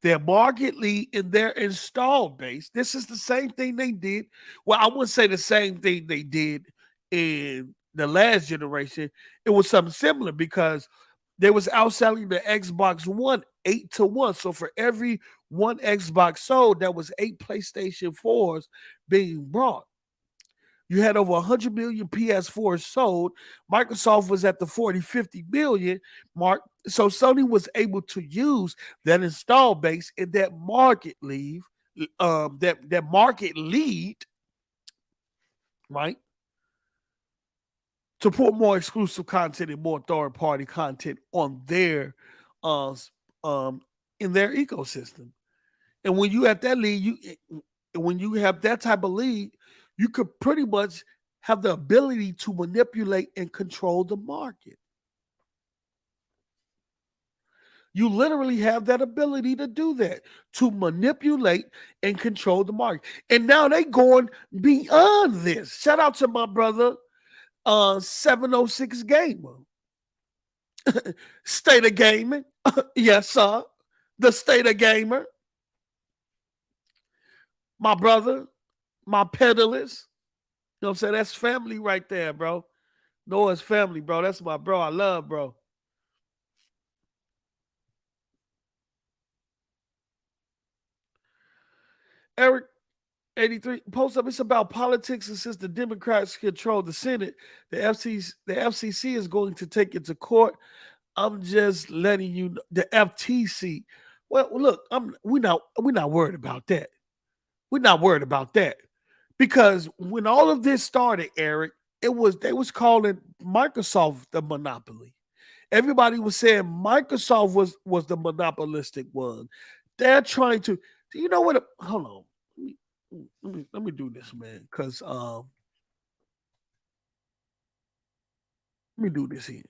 their market lead in their installed base, this is the same thing they did. Well, I wouldn't say the same thing they did in the last generation. It was something similar because they was outselling the Xbox One 8-1. So for every one Xbox sold, that was 8 PlayStation 4s being brought. You had over 100 million PS4s sold. Microsoft was at the 40, 50 million mark. So Sony was able to use that install base and that market lead, that market lead, right? To put more exclusive content and more third-party content on their in their ecosystem. And when you have that lead, when you have that type of lead, you could pretty much have the ability to manipulate and control the market. You literally have that ability to do that, to manipulate and control the market. And now they going beyond this. Shout out to my brother, 706 Gamer. State of Gaming. Yes, sir. The State of Gamer. My brother, my pedalist. You know what I'm saying? That's family right there, bro. Noah's family, bro. That's my bro. I love, bro. Eric 83 post up. It's about politics, and since the Democrats control the Senate, the FCC is going to take it to court. I'm just letting you know. The FTC. Well, look, we're not worried about that. We're not worried about that. Because when all of this started, Eric, they was calling Microsoft the monopoly. Everybody was saying Microsoft was the monopolistic one. They're trying to. Do you know what? Hold on. Let me do this, man. Because let me do this here.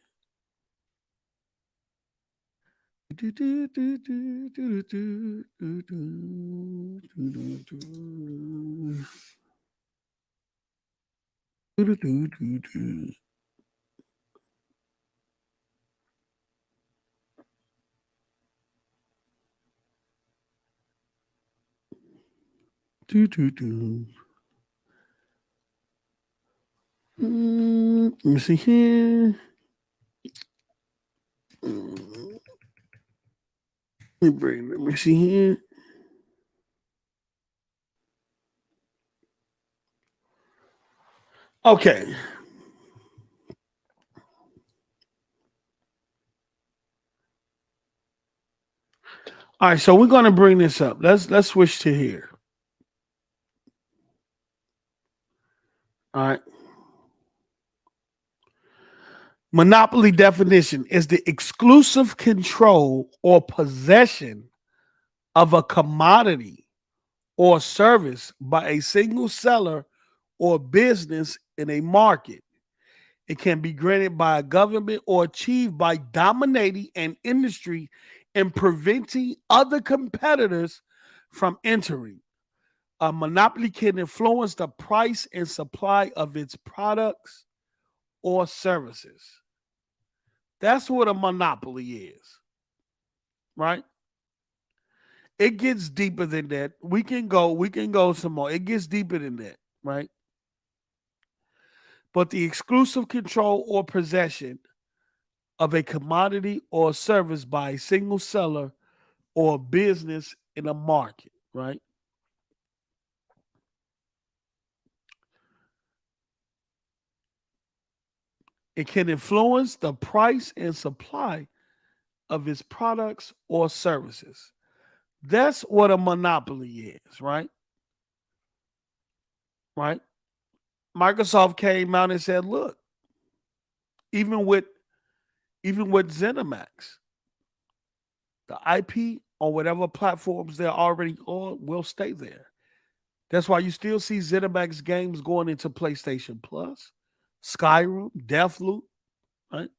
Let me see here. Let me see here. Okay. All right, so we're going to bring this up. Let's switch to here. All right. Monopoly definition is the exclusive control or possession of a commodity or service by a single seller or business in a market. It can be granted by a government or achieved by dominating an industry and preventing other competitors from entering. A monopoly can influence the price and supply of its products or services. That's what a monopoly is, right? It gets deeper than that. We can go some more. It gets deeper than that, right? But the exclusive control or possession of a commodity or service by a single seller or business in a market, right? It can influence the price and supply of its products or services. That's what a monopoly is, right? Right? Microsoft came out and said, look, even with ZeniMax, the IP on whatever platforms they're already on will stay there. That's why you still see ZeniMax games going into PlayStation Plus, Skyrim, Deathloop, right?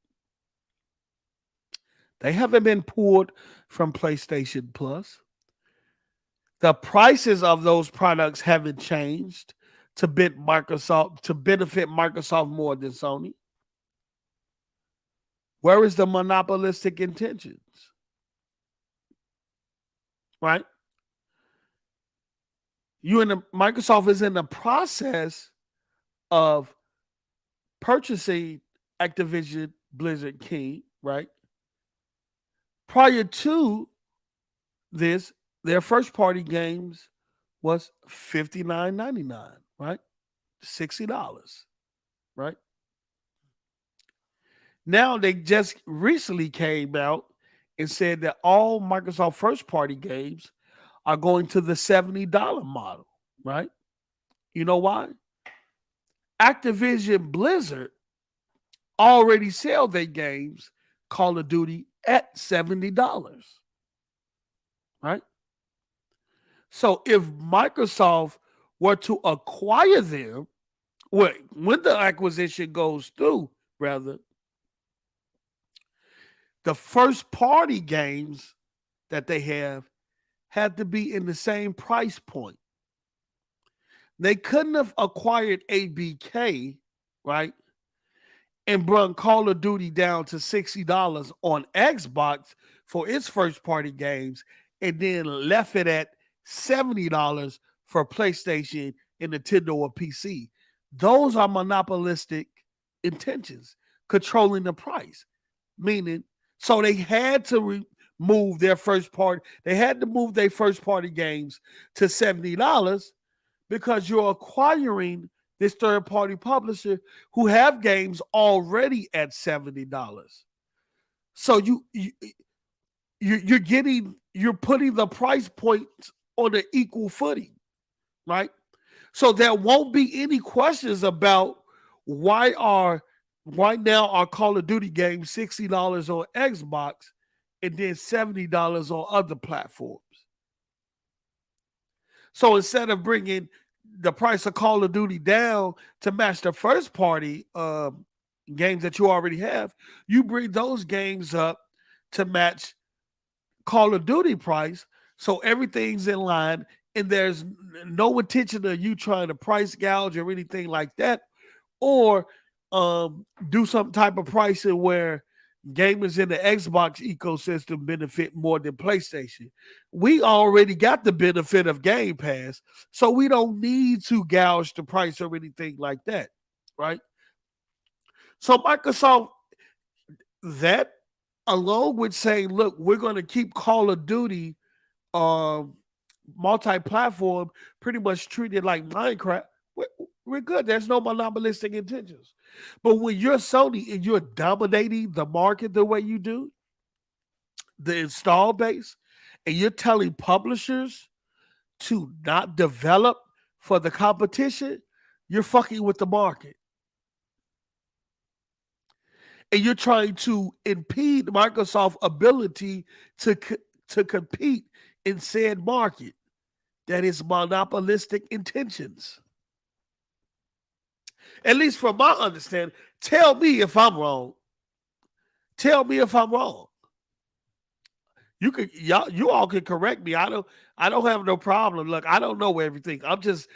They haven't been pulled from PlayStation Plus. The prices of those products haven't changed to benefit Microsoft more than Sony. Where is the monopolistic intentions? Right? Microsoft is in the process of purchasing Activision Blizzard King, right? Prior to this, their first party games was $59.99, right? $60, right? Now they just recently came out and said that all Microsoft first party games are going to the $70 model, right? You know why? Activision Blizzard already sell their games, Call of Duty, at $70, right? So if Microsoft were to acquire them, when the acquisition goes through, rather, the first party games that they have to be in the same price point. They couldn't have acquired ABK, right, and brought Call of Duty down to $60 on Xbox for its first party games and then left it at $70 for PlayStation and Nintendo or PC. Those are monopolistic intentions, controlling the price. Meaning, so they had to move their first party. They had to move their first party games to $70 because you're acquiring this third party publisher who have games already at $70. So you're putting the price point on an equal footing, right? So there won't be any questions about why now our Call of Duty games $60 on Xbox and then $70 on other platforms. So instead of bringing the price of Call of Duty down to match the first party games that you already have, you bring those games up to match Call of Duty price. So everything's in line and there's no intention of you trying to price gouge or anything like that, or do some type of pricing where gamers in the Xbox ecosystem benefit more than PlayStation. We already got the benefit of Game Pass, so we don't need to gouge the price or anything like that, right? So Microsoft, that along with saying, look, we're going to keep Call of Duty multi-platform pretty much treated like Minecraft, we're good. There's no monopolistic intentions. But when you're Sony and you're dominating the market the way you do, the install base, and you're telling publishers to not develop for the competition, you're fucking with the market. And you're trying to impede Microsoft's ability to compete in said market that is monopolistic intentions. At least from my understanding. Tell me if I'm wrong. Tell me if I'm wrong. You all can correct me. I don't have no problem. Look, I don't know everything. I'm just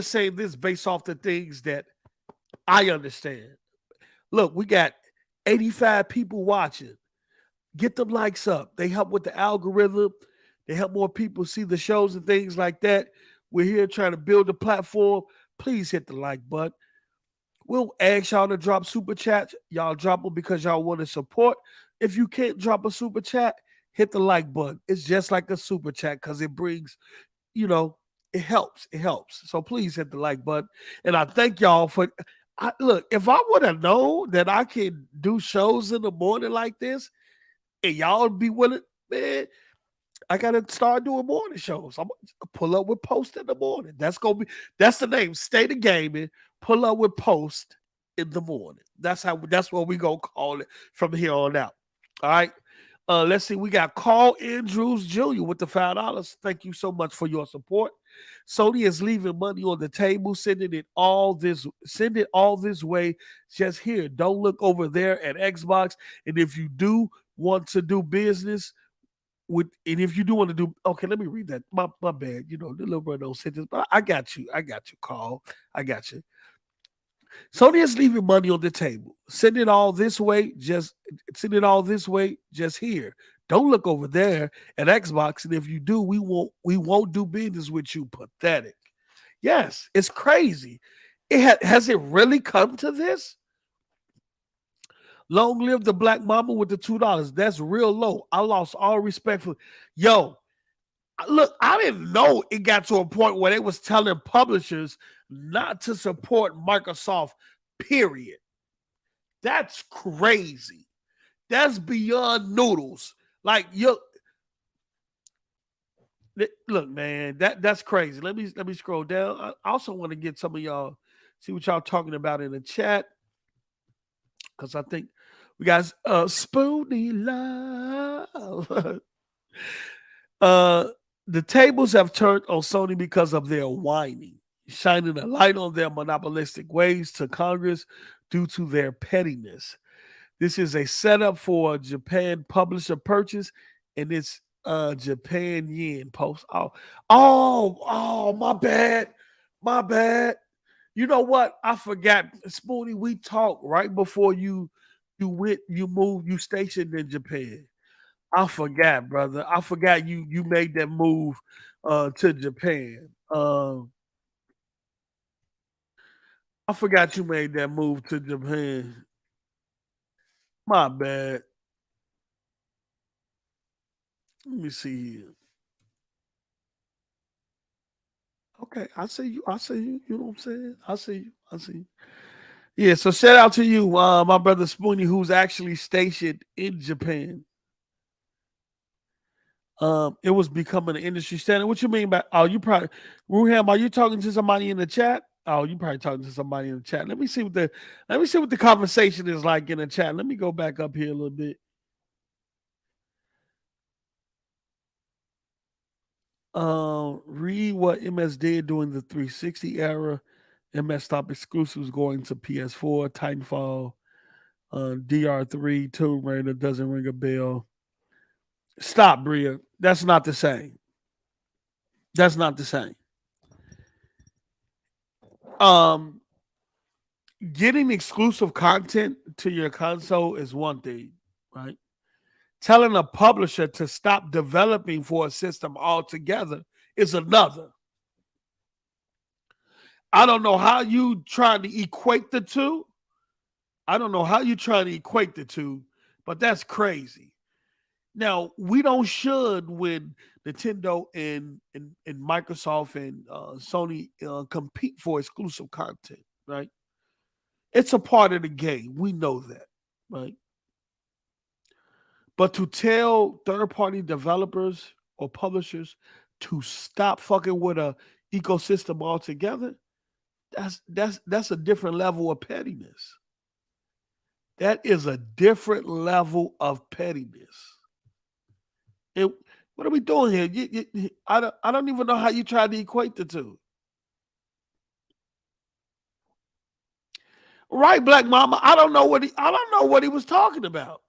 saying this based off the things that I understand. Look, we got 85 people watching. Get them likes up. They help with the algorithm. They help more people see the shows and things like that. We're here trying to build a platform. Please hit the like button. We'll ask y'all to drop super chats. Y'all drop them because y'all want to support. If you can't drop a super chat, hit the like button. It's just like a super chat because it brings, it helps. It helps. So please hit the like button. And I thank y'all for, look, if I would have known that I could do shows in the morning like this, and y'all be willing, man. I gotta start doing morning shows. I'm gonna pull up with Post in the morning. That's the name. State of Gaming. Pull up with Post in the morning. That's what we gonna call it from here on out. All right. Let's see. We got Carl Andrews Jr. with the $5. Thank you so much for your support. Sony is leaving money on the table, send it all this way. Just here. Don't look over there at Xbox. And if you do want to do business if you do want to do, okay, let me read that. My bad. The little brother don't say this, but I got you, Carl. I got you. Sony is leaving money on the table. Send it all this way. Just here. Don't look over there at Xbox. And if you do, we won't do business with you. Pathetic. Yes, it's crazy. Has it really come to this? Long live the black mama with the $2. That's real low. I lost all respect for. Yo, look, I didn't know it got to a point where they was telling publishers not to support Microsoft, period. That's crazy. That's beyond noodles. Like, look, man, that's crazy. Let me scroll down. I also want to get some of y'all, see what y'all talking about in the chat. Because I think we got Spoony Love. The tables have turned on Sony because of their whining, shining a light on their monopolistic ways to Congress due to their pettiness. This is a setup for a Japan publisher purchase, and it's Japan yen post. Oh, my bad. You know what? I forgot, Spoonie. We talked right before you stationed in Japan. I forgot, brother. I forgot you made that move to Japan. I forgot you made that move to Japan. My bad. Let me see here. Okay, I see you. You know what I'm saying? I see you. Yeah, so shout out to you, my brother Spoonie, who's actually stationed in Japan. It was becoming an industry standard. What you mean by? Oh, you probably, Ruham, are you talking to somebody in the chat? Oh, you probably talking to somebody in the chat. Let me see what the conversation is like in the chat. Let me go back up here a little bit. Read what MS did during the 360 era. MS stopped exclusives going to PS4, Titanfall, DR3, Tomb Raider doesn't ring a bell. Stop, Bria. That's not the same. Getting exclusive content to your console is one thing, right? Telling a publisher to stop developing for a system altogether is another. I don't know how you trying to equate the two. But that's crazy. Now, we don't should when Nintendo and Microsoft and Sony compete for exclusive content, right? It's a part of the game. We know that, right? But to tell third-party developers or publishers to stop fucking with a ecosystem altogether, that's a different level of pettiness. That is a different level of pettiness. What are we doing here? I don't even know how you try to equate the two. Right, Black Mama. I don't know what he was talking about.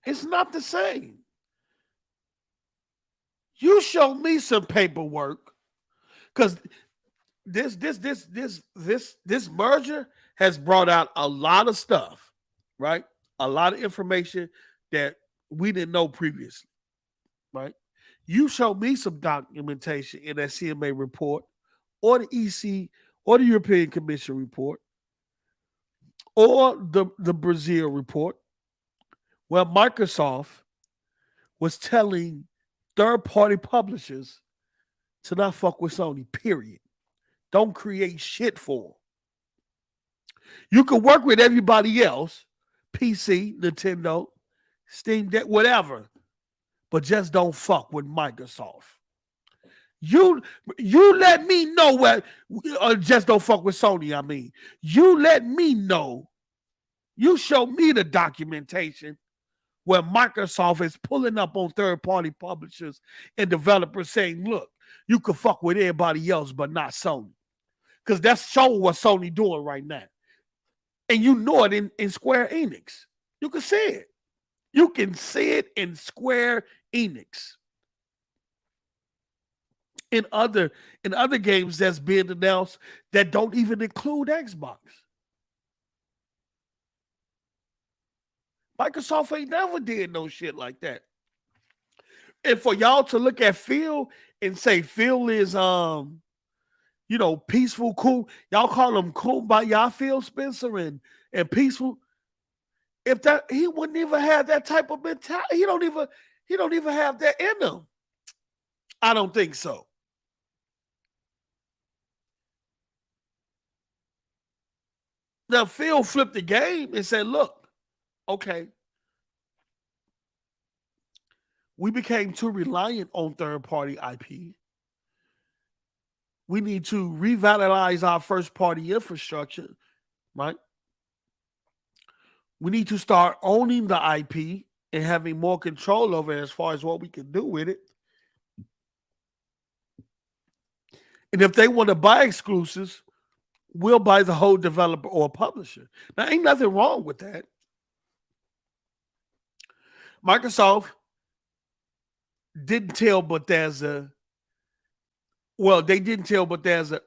It's not the same. You show me some paperwork, because this merger has brought out a lot of stuff, right? A lot of information that we didn't know previously, right? You show me some documentation in that CMA report or the EC or the European Commission report or the Brazil report where Microsoft was telling third-party publishers to not fuck with Sony, period. Don't create shit for them. You can work with everybody else, PC, Nintendo, Steam Deck, whatever, but just don't fuck with Microsoft. You let me know what, just don't fuck with Sony. I mean, you let me know. You show me the documentation where Microsoft is pulling up on third-party publishers and developers saying, look, you can fuck with everybody else, but not Sony. Because that's showing what Sony doing right now. And you know it in Square Enix. You can see it. You can see it in Square Enix. In other games that's being announced that don't even include Xbox. Microsoft ain't never did no shit like that. And for y'all to look at Phil and say Phil is peaceful, cool. Y'all call him cool by y'all Phil Spencer and peaceful. If that he wouldn't even have that type of mentality. He don't even have that in him. I don't think so. Now Phil flipped the game and said, look, okay, we became too reliant on third-party IP. We need to revitalize our first-party infrastructure, right? We need to start owning the IP and having more control over it as far as what we can do with it. And if they want to buy exclusives, we'll buy the whole developer or publisher. Now, ain't nothing wrong with that. Microsoft didn't tell Bethesda,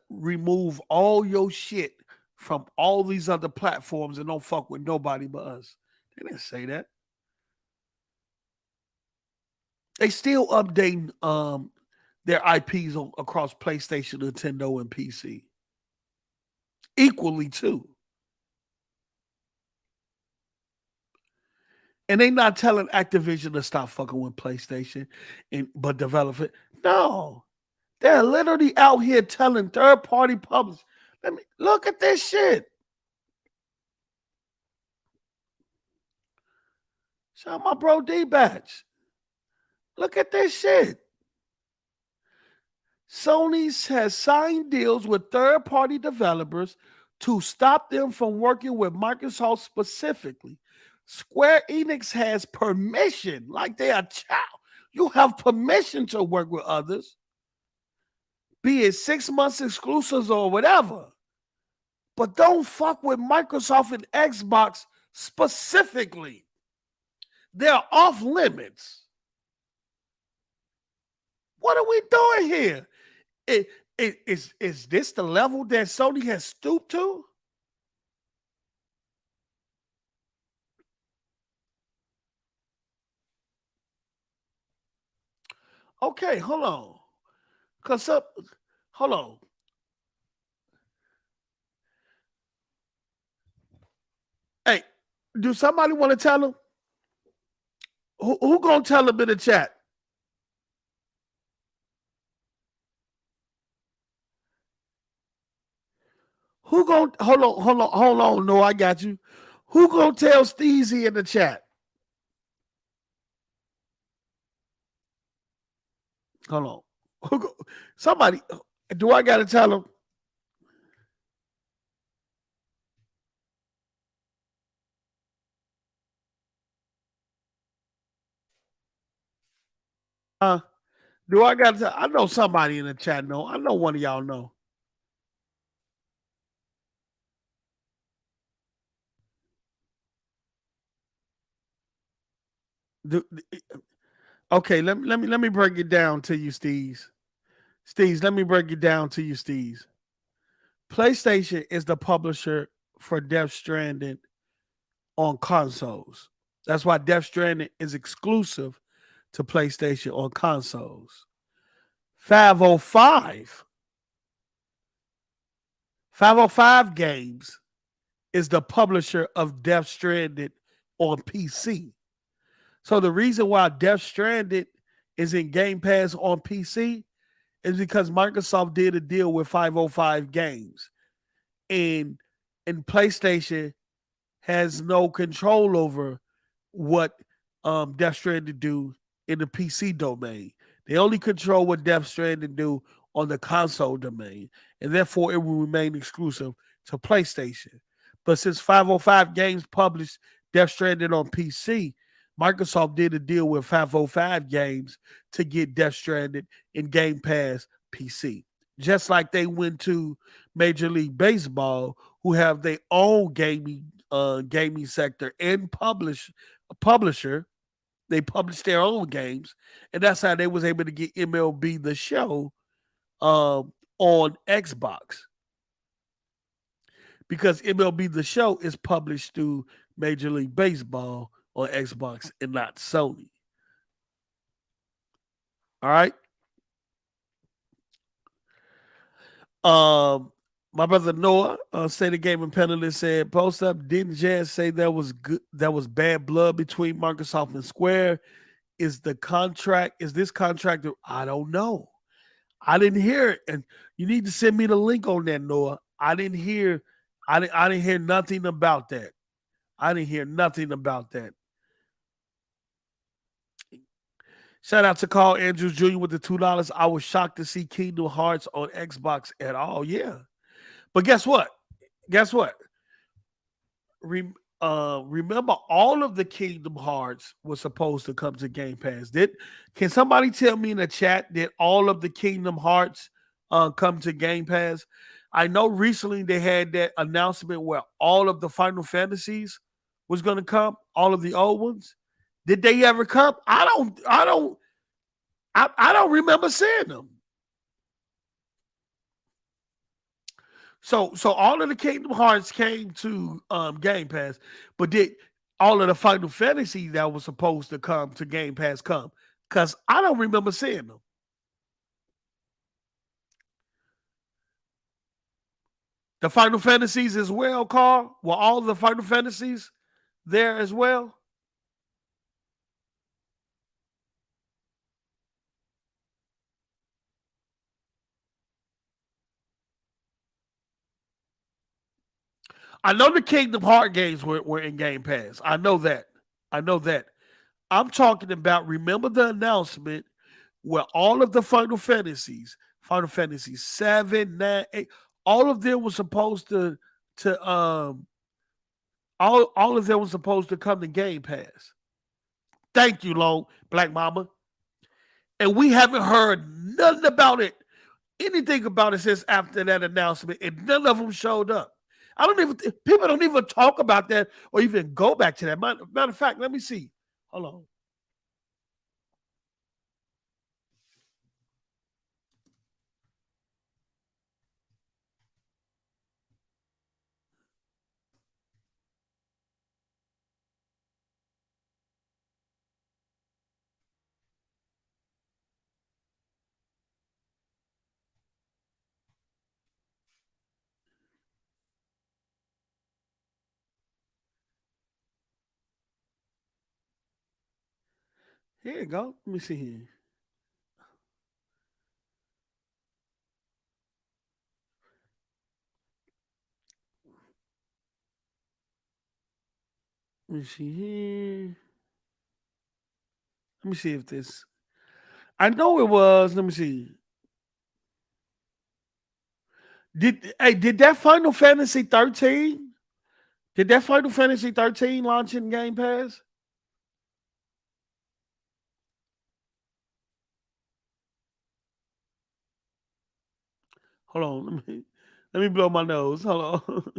remove all your shit from all these other platforms and don't fuck with nobody but us. They didn't say that. They still updating their IPs across PlayStation, Nintendo, and PC. Equally, too. And they not telling Activision to stop fucking with PlayStation but develop it. No. They're literally out here telling third-party publishers, look at this shit. Shout out my bro D-Batch. Look at this shit. Sony has signed deals with third-party developers to stop them from working with Microsoft specifically. Square Enix has permission, like they are child. You have permission to work with others, be it 6 months exclusives or whatever. But don't fuck with Microsoft and Xbox specifically. They're off limits. What are we doing here? Is this the level that Sony has stooped to? Okay, hold on. Hold on. Hey, do somebody want to tell them? Who gonna tell them in the chat? Who gonna hold on? No, I got you. Who gonna tell Steezy in the chat? Hold on. Somebody, do I gotta tell him? Do I gotta tell? I know somebody in the chat know. I know one of y'all know. Okay, let me break it down to you, Steez. Steez, let me break it down to you, Steez. PlayStation is the publisher for Death Stranding on consoles. That's why Death Stranding is exclusive to PlayStation on consoles. 505 Games is the publisher of Death Stranding on PC. So the reason why Death Stranding is in Game Pass on PC is because Microsoft did a deal with 505 Games. And and PlayStation has no control over what Death Stranding do in the PC domain. They only control what Death Stranding do on the console domain, and therefore it will remain exclusive to PlayStation. But since 505 Games published Death Stranding on PC, Microsoft did a deal with 505 Games to get Death Stranding in Game Pass PC. Just like they went to Major League Baseball, who have their own gaming sector and publisher. They published their own games, and that's how they was able to get MLB The Show on Xbox, because MLB The Show is published through Major League Baseball on Xbox and not Sony. All right. My brother Noah, State of Gaming Penniless, said, "Post up. Didn't Jazz say that was good? That was bad blood between Microsoft and Square. Is this contract? I don't know. I didn't hear it, and you need to send me the link on that, Noah. I didn't hear nothing about that. I didn't hear nothing about that." Shout out to Carl Andrews Jr. with the $2. I was shocked to see Kingdom Hearts on Xbox at all. Yeah. But guess what? Remember, all of the Kingdom Hearts was supposed to come to Game Pass. Can somebody tell me in the chat that all of the Kingdom Hearts come to Game Pass? I know recently they had that announcement where all of the Final Fantasies was going to come, all of the old ones. Did they ever come? I don't remember seeing them. So all of the Kingdom Hearts came to Game Pass, but did all of the Final Fantasy that was supposed to come to Game Pass come? Because I don't remember seeing them. The Final Fantasies as well, Carl? Were all the Final Fantasies there as well? I know the Kingdom Heart games were in Game Pass. I know that. I'm talking about, remember the announcement where all of the Final Fantasy 7, 9, 8, all of them were supposed to all of them was supposed to come to Game Pass. Thank you, Long Black Mama. And we haven't heard nothing about it, anything about it since after that announcement, and none of them showed up. People don't even talk about that or even go back to that. Matter of fact, let me see. Hold on. Here you go. Let me see here. Let me see here. Let me see if this. I know it was. Let me see. Did that Final Fantasy 13? Did that Final Fantasy 13 launch in Game Pass? Hold on. Let me blow my nose. Hold on.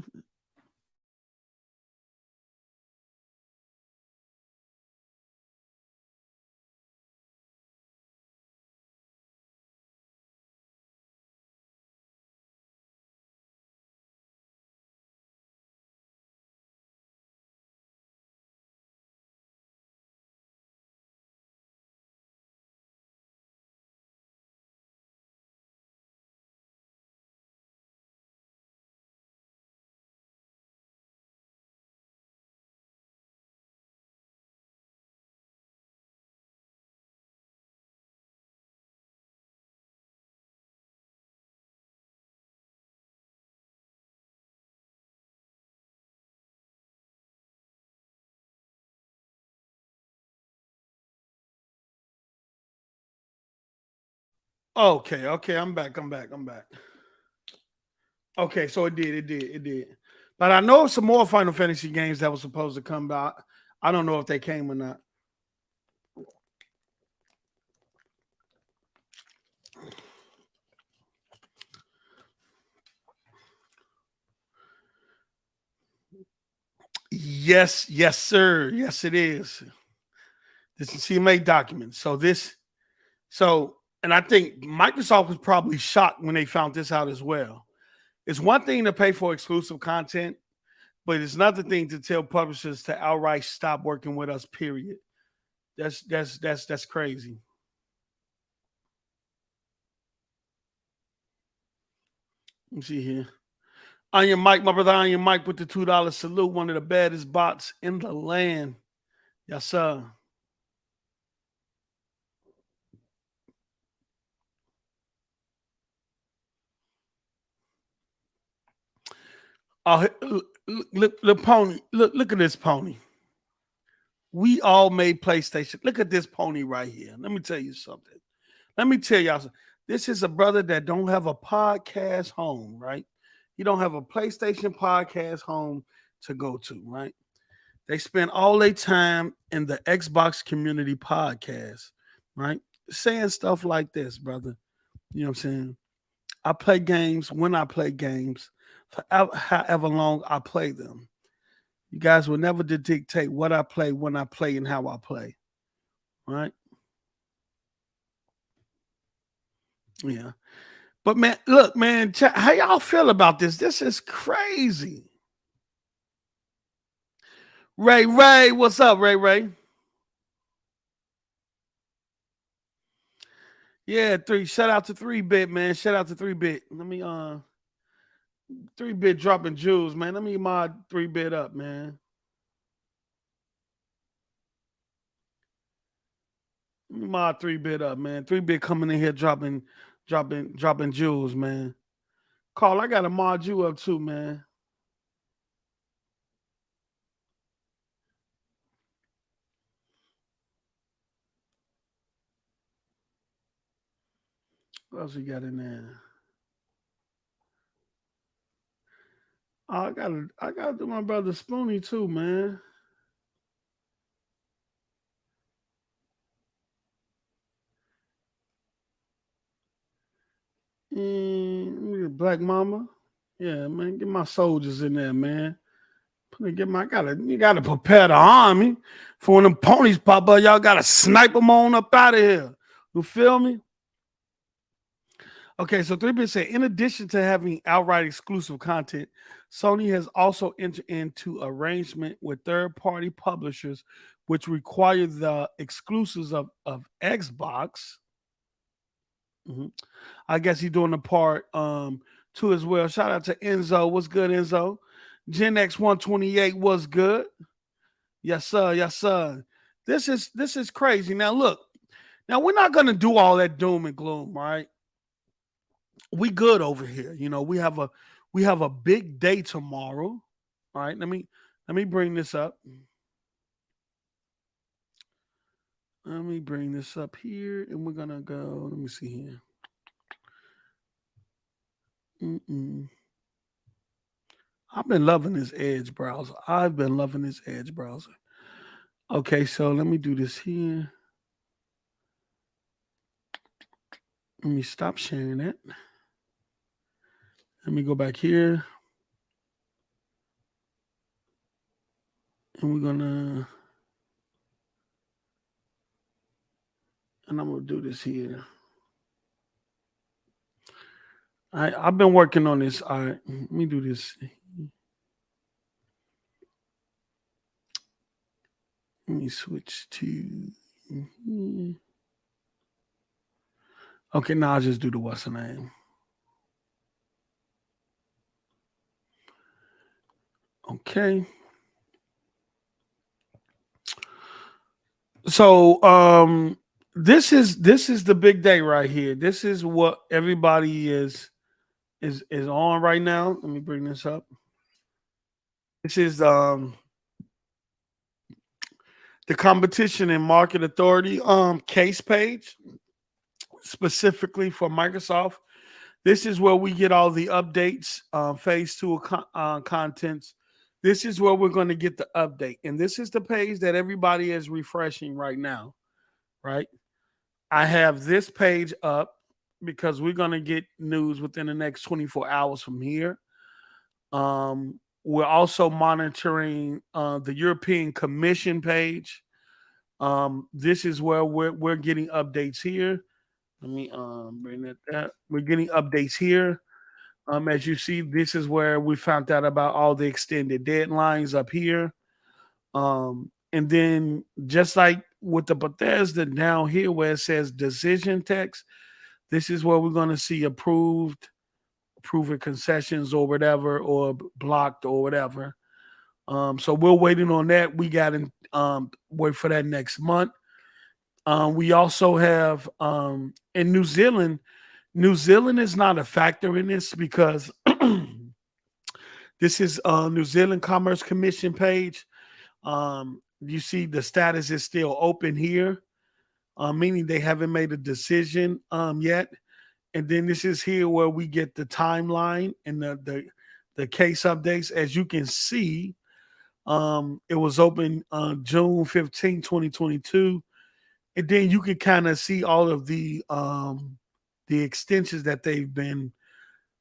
Okay, I'm back. Okay, so it did. But I know some more Final Fantasy games that were supposed to come out. I don't know if they came or not. Yes, sir. Yes, it is. This is CMA documents. And I think Microsoft was probably shocked when they found this out as well. It's one thing to pay for exclusive content, but it's another thing to tell publishers to outright stop working with us. Period. That's crazy. Let me see here. Onion Mike, my brother Onion Mike with the $2 salute. One of the baddest bots in the land. Yes, sir. Oh, look, pony. Look at this pony. We all made PlayStation. Look at this pony right here. Let me tell you something. Let me tell y'all something. This is a brother that don't have a podcast home, right? He don't have a PlayStation podcast home to go to, right? They spend all their time in the Xbox community podcast, right? Saying stuff like this, brother. You know what I'm saying? I play games when I play games, for however long I play them. You guys will never dictate what I play, when I play, and how I play. Right? Yeah. But man, look, man, how y'all feel about this? This is crazy. Ray, what's up, Ray? Yeah, shout out to 3-bit, man. Shout out to 3-bit. Let me 3-bit dropping jewels, man. Let me mod 3-bit up, man. Let me mod 3-bit up, man. 3-bit coming in here dropping jewels, man. Carl, I gotta mod you up too, man. What else we got in there? Oh, I gotta do my brother Spoonie too, man. Black Mama. Yeah, man. Get my soldiers in there, man. You gotta prepare the army for when them ponies pop up. Y'all gotta snipe them on up out of here. You feel me? Okay, so 3-bit said, in addition to having outright exclusive content, Sony has also entered into arrangement with third-party publishers, which require the exclusives of Xbox. Mm-hmm. I guess he's doing the part too as well. Shout out to Enzo. What's good, Enzo? Gen X 128 was good. Yes, sir. This is crazy. Now look, we're not gonna do all that doom and gloom, right? We good over here. You know, we have a big day tomorrow. All right, let me bring this up. Let me bring this up here, and we're gonna go. Let me see here. I've been loving this Edge browser. Okay, so let me do this here. Let me stop sharing it. Let me go back here. And I'm gonna do this here. I've been working on this. All right, let me do this. Let me switch to. Okay, now I'll just do the what's the name. Okay. So this is the big day right here. This is what everybody is on right now. Let me bring this up. This is the Competition and Market Authority case page. specifically for Microsoft. This is where we get all the updates, phase 2 contents. This is where we're going to get the update. And this is the page that everybody is refreshing right now, right? I have this page up because we're going to get news within the next 24 hours from here. We're also monitoring the European Commission page. This is where we're getting updates here. Let me bring that. We're getting updates here. As you see, this is where we found out about all the extended deadlines up here. And then just like with the Bethesda down here where it says decision text, this is where we're going to see approved concessions or whatever, or blocked or whatever. So we're waiting on that. We got to wait for that next month. We also have in New Zealand. New Zealand is not a factor in this because this is New Zealand Commerce Commission page. You see the status is still open here, meaning they haven't made a decision yet. And then this is here where we get the timeline and the case updates. As you can see, it was open on June 15, 2022. And then you can kind of see all of the extensions that they've been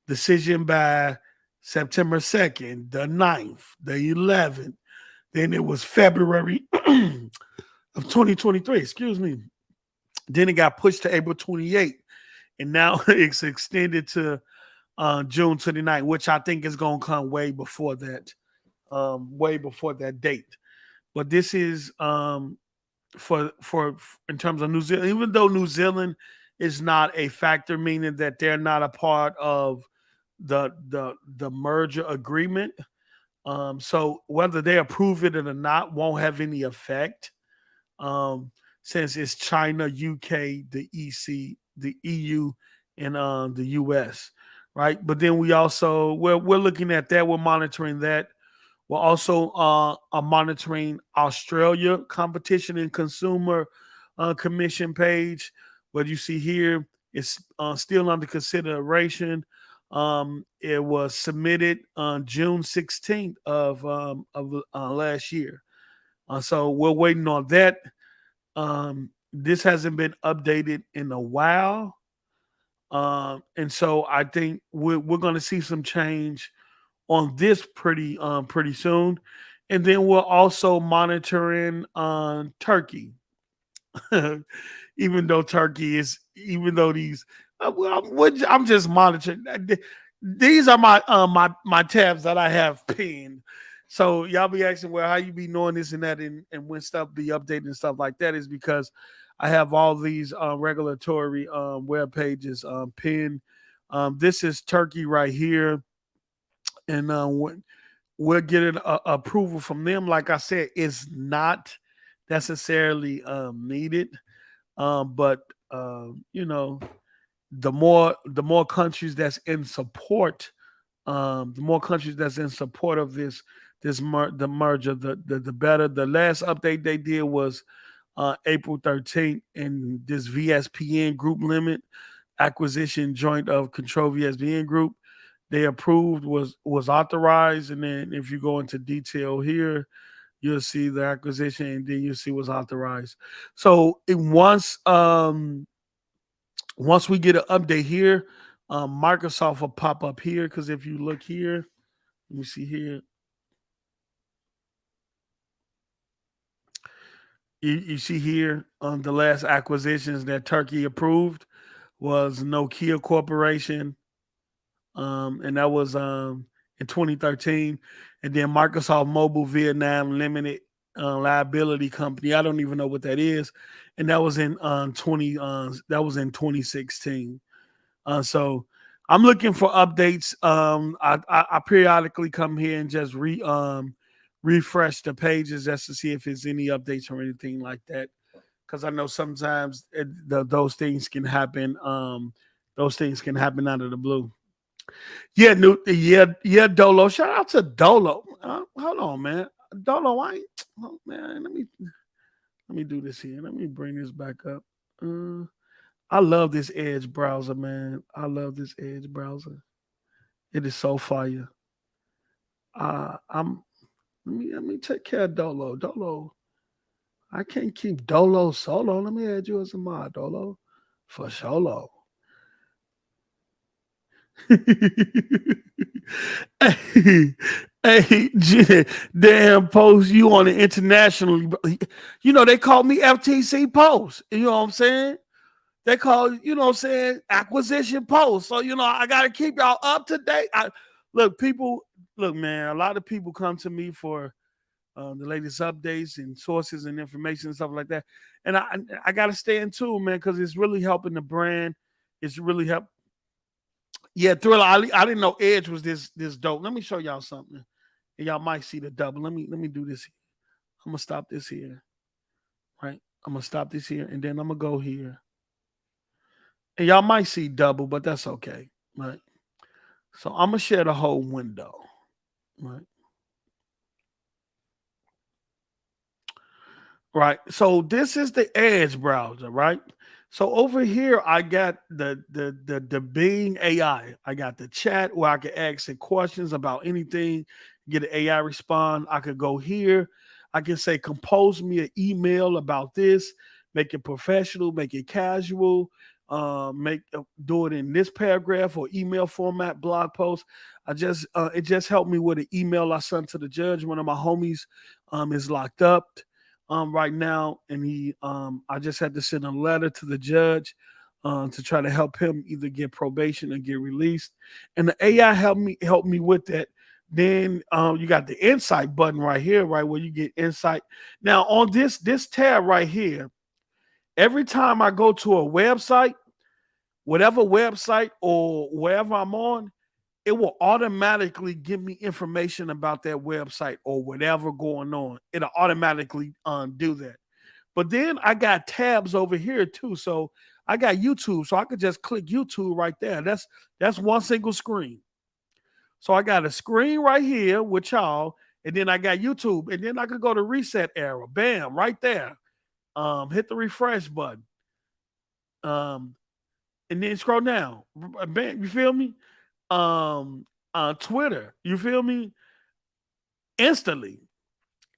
decision by September 2nd, the 9th, the 11th. Then it was February of 2023, excuse me. Then it got pushed to April 28th. And now it's extended to June 29th, which I think is going to come way before that date. But this is for in terms of New Zealand, even though New Zealand is not a factor, meaning that they're not a part of the merger agreement. So whether they approve it or not won't have any effect, since it's China, UK, the EC, the EU, and the US, right? But then we're looking at that. We're monitoring that. We're also monitoring Australia Competition and Consumer Commission page. What you see here is still under consideration. It was submitted on June 16th of last year. So we're waiting on that. This hasn't been updated in a while. And so I think we're going to see some change on this pretty soon. And then we're also monitoring Turkey. Even though I'm just monitoring. These are my tabs that I have pinned. So y'all be asking, well, how you be knowing this and that, and when stuff be updated and stuff like that, is because I have all these regulatory web pages pinned. This is Turkey right here, and we're getting approval from them. Like I said, it's not necessarily needed, but you know, the more countries that's in support, the of the merger, the better. The last update they did was April 13th, and this VSPN group limit acquisition joint of Control VSPN group, they approved, was authorized. And then if you go into detail here, you'll see the acquisition, and then you'll see what's authorized. So once we get an update here, Microsoft will pop up here, because if you look here, let me see here. You see here, the last acquisitions that Turkey approved was Nokia Corporation, and that was in 2013, and then Microsoft Mobile Vietnam Limited Liability Company. I don't even know what that is, and that was in 2016. So I'm looking for updates. I periodically come here and just refresh the pages just to see if there's any updates or anything like that, because I know sometimes those things can happen. Those things can happen out of the blue. Yeah, Dolo. Shout out to Dolo. Hold on, man. Dolo, man. Let me do this here. Let me bring this back up. I love this Edge browser, man. I love this Edge browser. It is so fire. I'm let me take care of Dolo. Dolo, I can't keep Dolo solo. Let me add you as a mod, Dolo, for solo. hey, damn post you on the internationally. You know they call me FTC post. You know what I'm saying? They call, you know what I'm saying, acquisition post. So, you know, I got to keep y'all up to date. Look, man, a lot of people come to me for the latest updates and sources and information and stuff like that. And I got to stay in tune, man, because it's really helping the brand. It's really help. Yeah, Thriller. I didn't know Edge was this dope. Let me show y'all something. And y'all might see the double. Let me do this. I'm going to stop this here. Right? I'm going to stop this here. And then I'm going to go here. And y'all might see double, but that's okay, right? So I'm gonna share the whole window, right? Right. So this is the Edge browser, right? So over here, I got the Bing AI. I got the chat where I can ask it questions about anything, get an AI respond. I could go here. I can say, compose me an email about this, make it professional, make it casual, do it in this paragraph or email format, blog post. It just helped me with an email I sent to the judge. One of my homies is locked up right now, and I just had to send a letter to the judge to try to help him either get probation or get released. And the AI helped me with that. Then you got the insight button right here, right, where you get insight. Now on this tab right here, every time I go to a website, whatever website or wherever I'm on, it will automatically give me information about that website or whatever going on. It'll automatically do that. But then I got tabs over here too. So I got YouTube, so I could just click YouTube right there. That's one single screen. So I got a screen right here with y'all, and then I got YouTube, and then I could go to reset arrow. Bam, right there. Hit the refresh button. And then scroll down. Bam, you feel me? Twitter, you feel me? Instantly.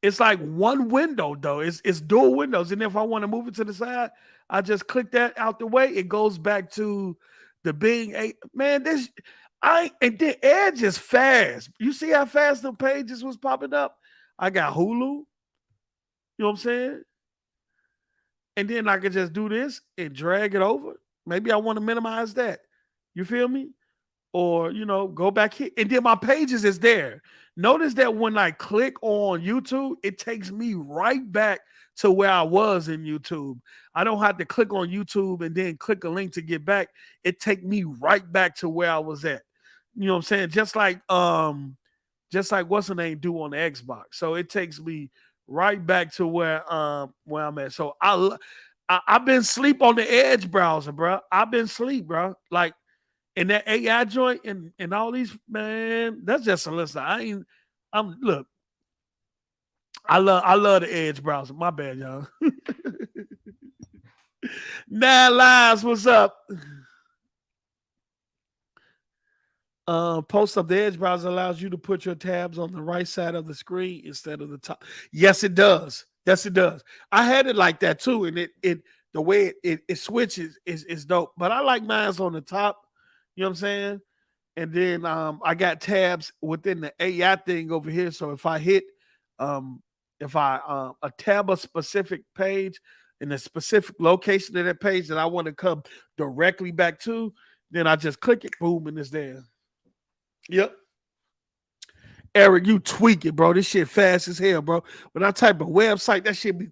It's like one window though. It's dual windows. And if I want to move it to the side, I just click that out the way. It goes back to the Bing. Man, and then Edge is fast. You see how fast the pages was popping up? I got Hulu. You know what I'm saying? And then I could just do this and drag it over. Maybe I want to minimize that. You feel me? Or go back here, and then my pages is there. Notice that when I click on YouTube, it takes me right back to where I was in YouTube. I don't have to click on YouTube and then click a link to get back. It take me right back to where I was at. You know what I'm saying? Just like what's the name do on the Xbox. So it takes me right back to where I'm at. So I've been asleep on the Edge browser, bro. I've been asleep, bro. Like. And that AI joint and all these, man, that's just a listen. Look, I love the Edge browser. My bad, y'all. Nine Lives, what's up? Post up the Edge browser allows you to put your tabs on the right side of the screen instead of the top. Yes, it does. Yes, it does. I had it like that too, and it the way it switches is dope. But I like mine's on the top. You know what I'm saying? And then I got tabs within the AI thing over here. So if I tab a specific page in a specific location of that page that I want to come directly back to, then I just click it, boom, and it's there. Yep. Eric, you tweak it, bro. This shit fast as hell, bro. When I type a website, that shit be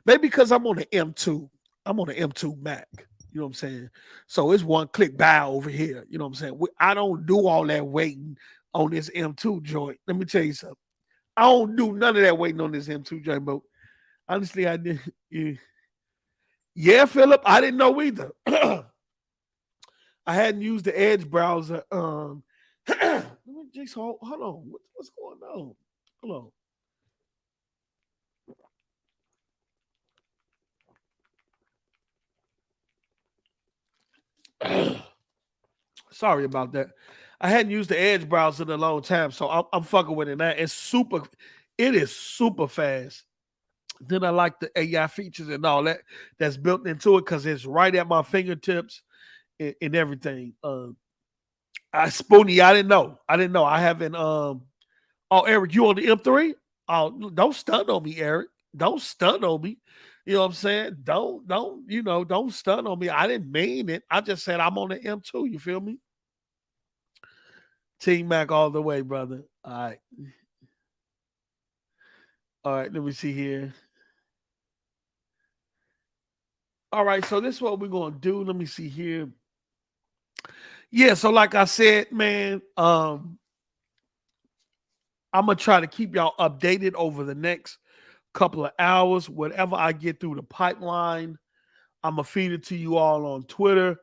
maybe because I'm on the M2. I'm on the M2 Mac. You know what I'm saying? So it's one click buy over here. You know what I'm saying? I don't do all that waiting on this M2 joint. Let me tell you something. I don't do none of that waiting on this M2 joint, but honestly, I did. Yeah, Philip, I didn't know either. I hadn't used the Edge browser. Let me just hold on. What's going on? Hold on. Sorry about that. I hadn't used the Edge browser in a long time, so I'm fucking with it now. It is super fast. Then I like the AI features and all that that's built into it because it's right at my fingertips and everything. Spoonie, I didn't know. I haven't. Oh, Eric, you on the M3? Oh, don't stun on me, Eric. Don't stun on me. You know what I'm saying? Don't stun on me. I didn't mean it. I just said I'm on the M2. You feel me? Team Mac all the way, brother. All right. All right, let me see here. All right, so this is what we're gonna do. Let me see here. Yeah, so like I said, man, I'm gonna try to keep y'all updated over the next couple of hours. Whatever I get through the pipeline, I'm gonna feed it to you all on Twitter.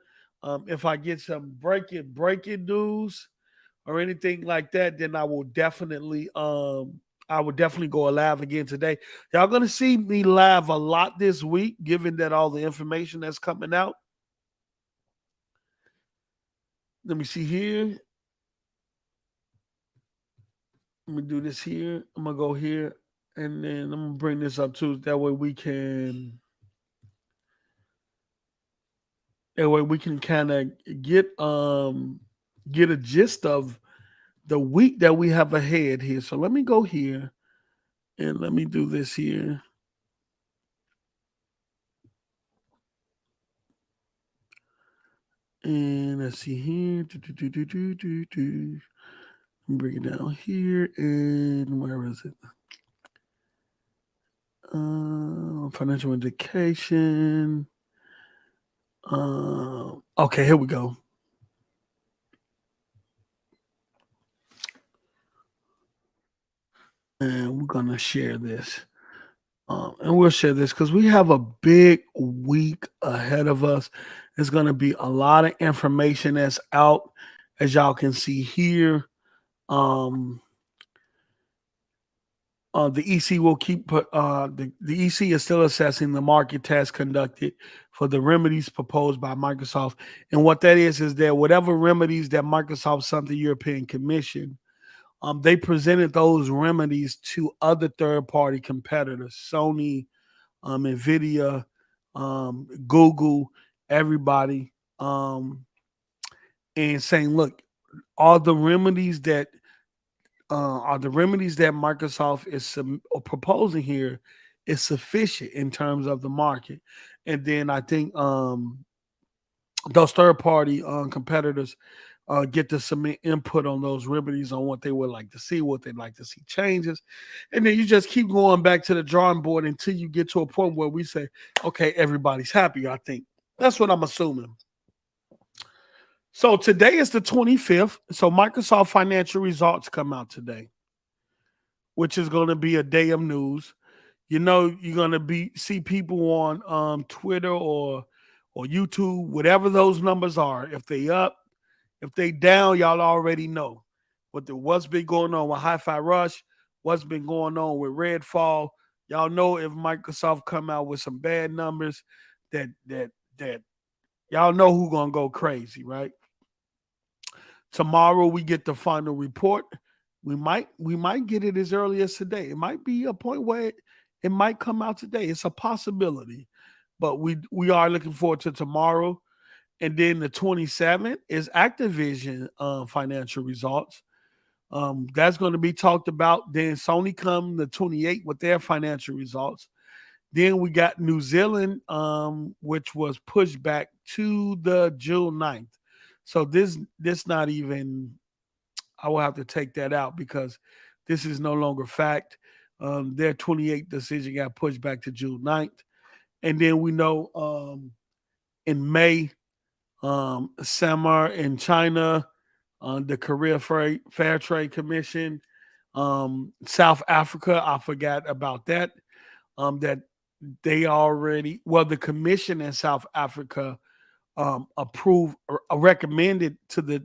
If I get some breaking news or anything like that, then I will definitely go live again today. Y'all gonna see me live a lot this week, given that all the information that's coming out. Let me see here. Let me do this here. I'm gonna go here, and then I'm gonna bring this up too. That way we can kind of get a gist of the week that we have ahead here. So let me go here and let me do this here. And let's see here. Bring it down here. And where is it? Financial indication. Okay, here we go. And we're gonna share this. And we'll share this because we have a big week ahead of us. There's going to be a lot of information that's out, as y'all can see here. The EC will keep the EC is still assessing the market test conducted for the remedies proposed by Microsoft, and what that is that whatever remedies that Microsoft sent the European Commission, they presented those remedies to other third-party competitors, Sony, NVIDIA, Google, everybody, and saying, look, are the remedies that Microsoft is proposing here is sufficient in terms of the market. And then I think those third-party competitors get to submit input on those remedies on what they would like to see, what they'd like to see changes. And then you just keep going back to the drawing board until you get to a point where we say, okay, everybody's happy, I think. That's what I'm assuming. So today is the 25th. So Microsoft financial results come out today, which is going to be a day of news. You know, you're going to see people on Twitter or YouTube, whatever those numbers are. If they up, if they down, y'all already know what's been going on with Hi-Fi Rush, what's been going on with Redfall. Y'all know if Microsoft come out with some bad numbers, that y'all know who's gonna go crazy, right? Tomorrow we get the final report. We might get it as early as today. It might be a point where it might come out today. It's a possibility, but we are looking forward to tomorrow. And then the 27th is Activision financial results. That's going to be talked about. Then Sony come the 28th with their financial results. Then we got New Zealand, which was pushed back to the June 9th. So this not even, I will have to take that out because this is no longer fact. Their 28th decision got pushed back to June 9th. And then we know in May, SAMR in China, the Korea Fair Trade Commission, South Africa, I forgot about that. That they already, the commission in South Africa approved or recommended to the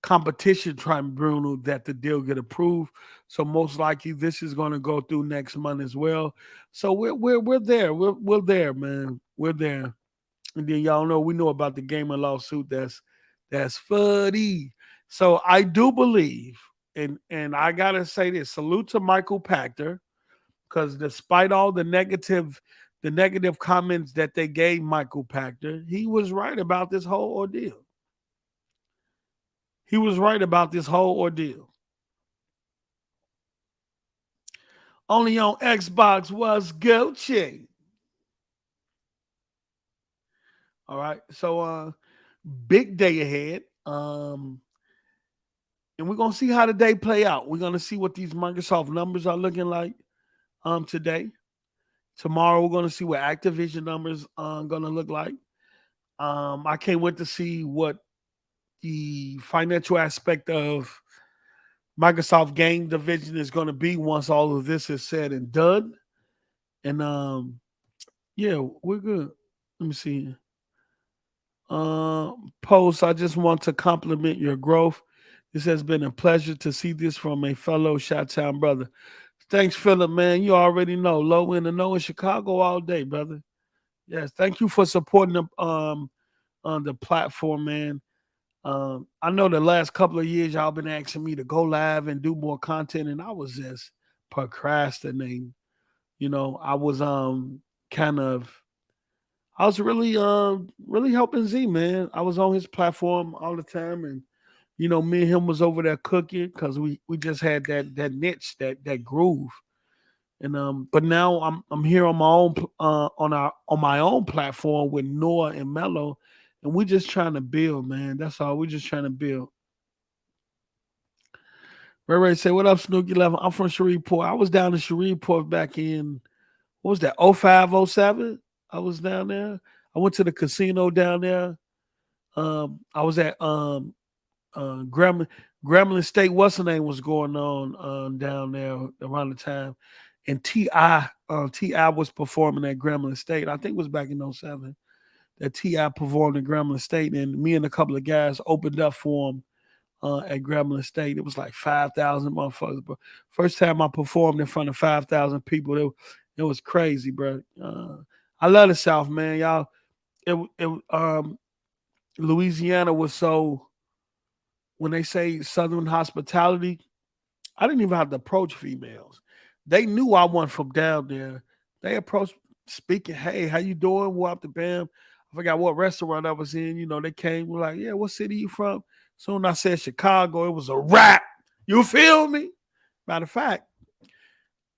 competition tribunal that the deal get approved. So most likely this is going to go through next month as well. So we're there. We're there, man. We're there. And then y'all know we know about the gaming lawsuit that's funny. So I do believe, and I gotta say this, salute to Michael Pachter, because despite all the negative comments that they gave Michael Pachter, he was right about this whole ordeal. He was right about this whole ordeal. Only on Xbox was Gucci. All right. So big day ahead. And we're gonna see how the day play out. We're gonna see what these Microsoft numbers are looking like today. Tomorrow we're gonna see what Activision numbers are gonna look like. I can't wait to see what the financial aspect of Microsoft game division is going to be once all of this is said and done. And yeah, we're good. Let me see. Post, I just want to compliment your growth. This has been a pleasure to see this from a fellow Chi-Town brother. Thanks, Philip, man. You already know. Low in the know in Chicago all day, brother. Yes, thank you for supporting on the platform, man. I know the last couple of years y'all been asking me to go live and do more content, and I was just procrastinating. You know, I was kind of I was really helping Z, man. I was on his platform all the time, and me and him was over there cooking because we just had that niche, that groove. And but now I'm here on my own on my own platform with Noah and Mello, and we're just trying to build, man. That's all. We're just trying to build. Ray say, what up, Snooky 11? I'm from Shreveport. I was down in Shreveport back in, what was that, 05, 07? I was down there. I went to the casino down there. I was at Gremlin State. What's the name was going on down there around the time. And T.I. was performing at Gremlin State. I think it was back in 07 that T.I. performed at Gremlin State. And me and a couple of guys opened up for him at Gremlin State. It was like 5,000 motherfuckers. But first time I performed in front of 5,000 people, it was crazy, bro. I love the South, man. Y'all, Louisiana was so, when they say Southern hospitality, I didn't even have to approach females. They knew I wasn't from down there. They approached speaking, hey, how you doing? What up the bam? I forgot what restaurant I was in. They came, were like, yeah, what city you from? Soon I said Chicago, it was a wrap. You feel me? Matter of fact,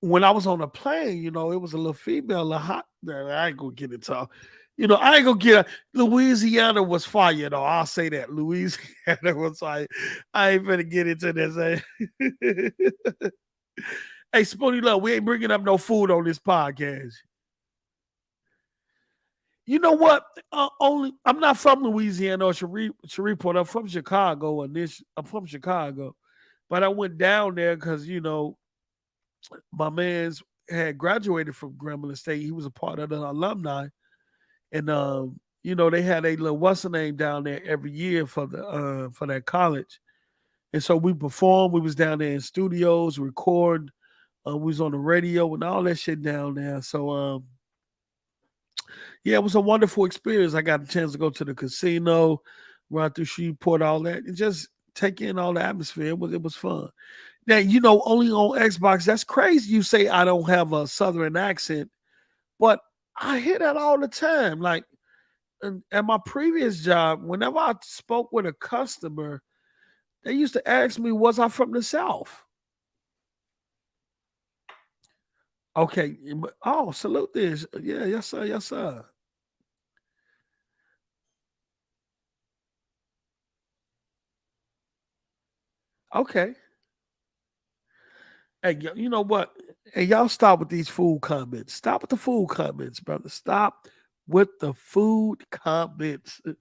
when I was on a plane, it was a little female, a little hot. I ain't gonna get it all. I ain't gonna get it. Louisiana was fire, though. I'll say that. Louisiana was fire. I ain't gonna get into this. Hey, Spoonie Love, we ain't bringing up no food on this podcast. You know what? I'm not from Louisiana or Shreveport. I'm from Chicago, I'm from Chicago, but I went down there because my man's had graduated from Grambling State. He was a part of the alumni, and they had a little what's the name down there every year for that college, and so we performed. We was down there in studios, record. We was on the radio and all that shit down there. So yeah, it was a wonderful experience. I got a chance to go to the casino, run through Shreveport, all that, and just take in all the atmosphere. It was fun. Now, only on Xbox, that's crazy. You say I don't have a Southern accent, but I hear that all the time. Like at my previous job, whenever I spoke with a customer, they used to ask me, was I from the South? Okay. Oh, salute this. Yeah, yes, sir. Yes, sir. Okay. Hey, you know what? Hey, y'all stop with these food comments. Stop with the food comments, brother. Stop with the food comments. All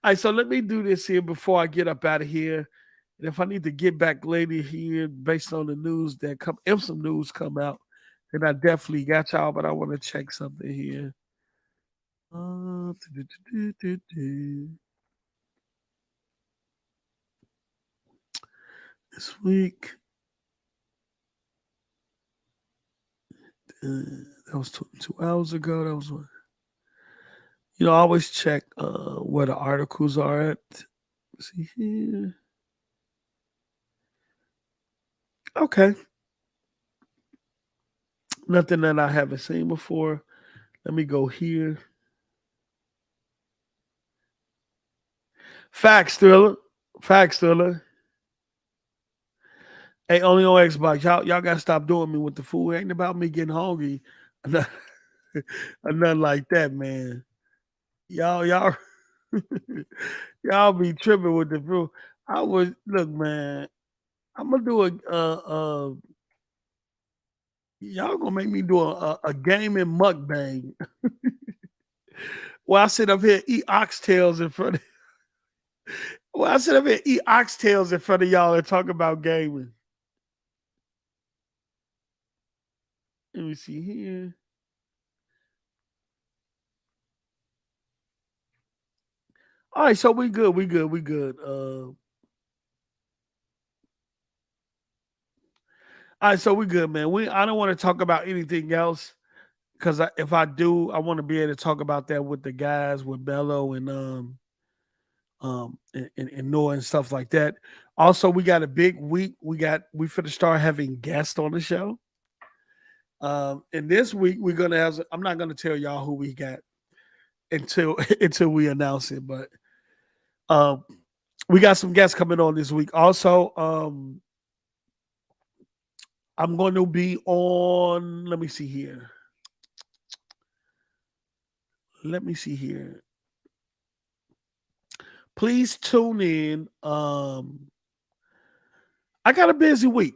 right, so let me do this here before I get up out of here. And if I need to get back later here based on the news that come, if some news come out, then I definitely got y'all, but I want to check something here. This week. That was 2 hours ago. That was one. I always check where the articles are at. Let's see here. Okay. Nothing that I haven't seen before. Let me go here. Facts thriller. Facts thriller. Hey, only on Xbox. Y'all gotta stop doing me with the food. It ain't about me getting hungry. Or nothing, or nothing like that, man. Y'all y'all be tripping with the food. I was look, man. I'm gonna do y'all gonna make me do a gaming mukbang. Well, I sit up here and eat oxtails in front of well, I sit up here and eat oxtails in front of y'all and talk about gaming. Let me see here. All right, so we good. We good. All right, so we good, man. I don't want to talk about anything else because if I do, I want to be able to talk about that with the guys, with Bello and Noah and stuff like that. Also, we got a big week. We finna start having guests on the show. And this week we're gonna have. I'm not gonna tell y'all who we got until until we announce it, but we got some guests coming on this week. Also, I'm going to be on. Let me see here. Please tune in. I got a busy week.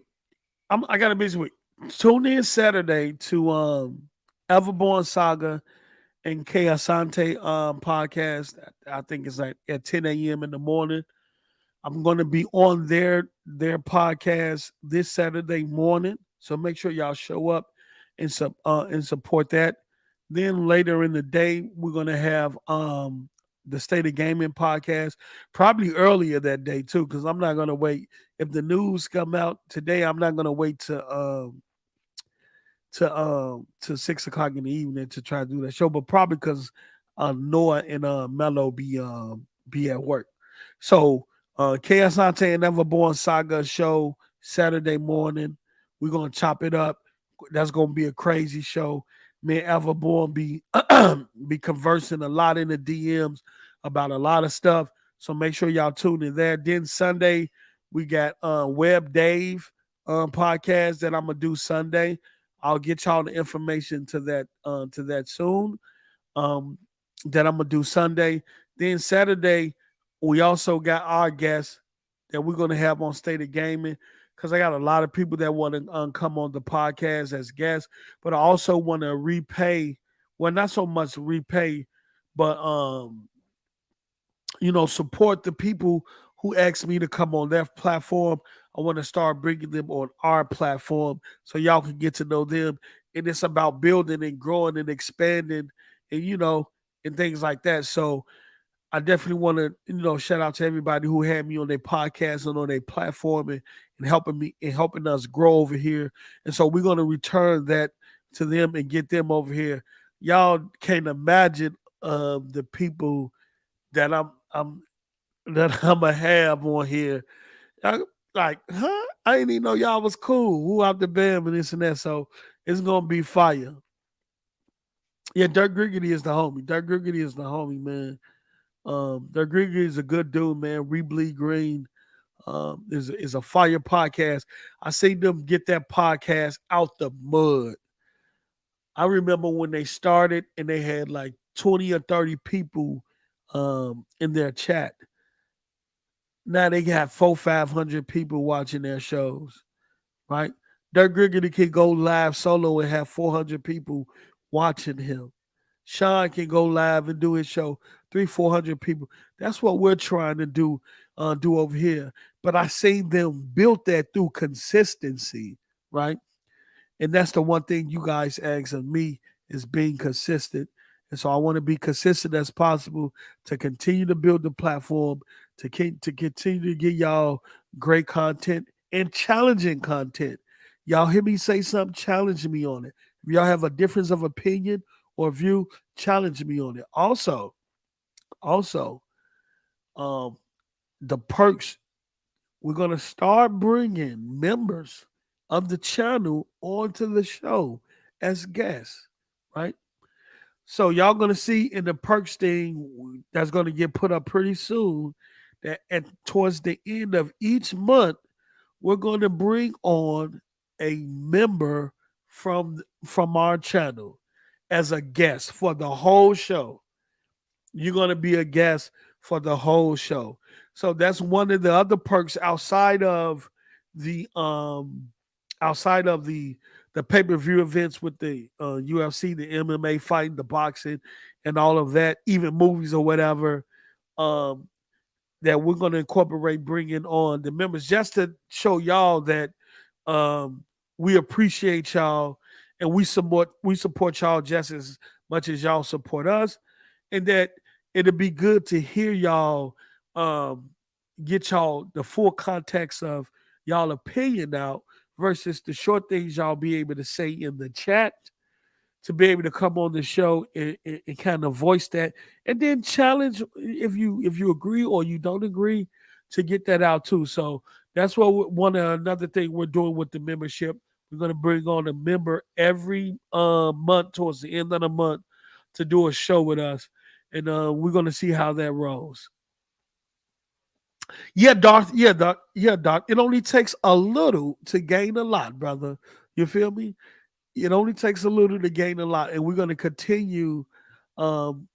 I got a busy week. Tune in Saturday to Everborn Saga and K Asante podcast. I think it's like at 10 a.m. in the morning. I'm going to be on their podcast this Saturday morning. So make sure y'all show up and support that. Then later in the day, we're going to have the State of Gaming podcast, probably earlier that day too, because I'm not going to wait. If the news come out today, I'm not going to wait to 6 o'clock in the evening to try to do that show, but probably because Noah and Mello be at work. So K Asante and Everborn Saga show Saturday morning. We're gonna chop it up. That's gonna be a crazy show. Me and Everborn be conversing a lot in the DMs about a lot of stuff. So make sure y'all tune in there. Then Sunday we got Web Dave podcast that I'm gonna do Sunday. I'll get y'all the information to that soon. That I'm gonna do Sunday. Then Saturday, we also got our guests that we're gonna have on State of Gaming because I got a lot of people that want to come on the podcast as guests, but I also want to repay. Well, not so much repay, but support the people who asked me to come on their platform. I want to start bringing them on our platform so y'all can get to know them. And it's about building and growing and expanding and, and things like that. So I definitely want to, shout out to everybody who had me on their podcast and on their platform and helping me and helping us grow over here. And so we're going to return that to them and get them over here. Y'all can't imagine the people that I'm gonna have on here. Like, huh? I didn't even know y'all was cool. Who out the band and this and that. So it's gonna be fire. Yeah, Dirk Griggity is the homie. Man. Dirk Griggity is a good dude, man. We Bleed Green is a fire podcast. I seen them get that podcast out the mud. I remember when they started and they had like 20 or 30 people in their chat. Now they got 400-500 people watching their shows, right? Dirk Griggity can go live solo and have 400 people watching him. Sean can go live and do his show, 300-400 people. That's what we're trying to do over here. But I seen them built that through consistency, right? And that's the one thing you guys ask of me is being consistent. And so I want to be consistent as possible to continue to build the platform, to continue to get y'all great content and challenging content. Y'all hear me say something, challenge me on it. If y'all have a difference of opinion or view, challenge me on it. Also, the perks, we're going to start bringing members of the channel onto the show as guests, right? So y'all going to see in the perks thing that's going to get put up pretty soon that towards the end of each month, we're going to bring on a member from our channel as a guest for the whole show. You're going to be a guest for the whole show. So that's one of the other perks outside of the pay-per-view events with the UFC, the MMA fighting, the boxing, and all of that, even movies or whatever, that we're going to incorporate bringing on the members just to show y'all that we appreciate y'all and we support y'all just as much as y'all support us, and that it'll be good to hear y'all get y'all the full context of y'all opinion out versus the short things y'all be able to say in the chat, to be able to come on the show and kind of voice that, and then challenge if you agree or you don't agree, to get that out too. So that's what another thing we're doing with the membership. We're going to bring on a member every month towards the end of the month to do a show with us, and we're going to see how that rolls. Yeah, Doc. It only takes a little to gain a lot, brother. You feel me? It only takes a little to gain a lot, and we're going to continue to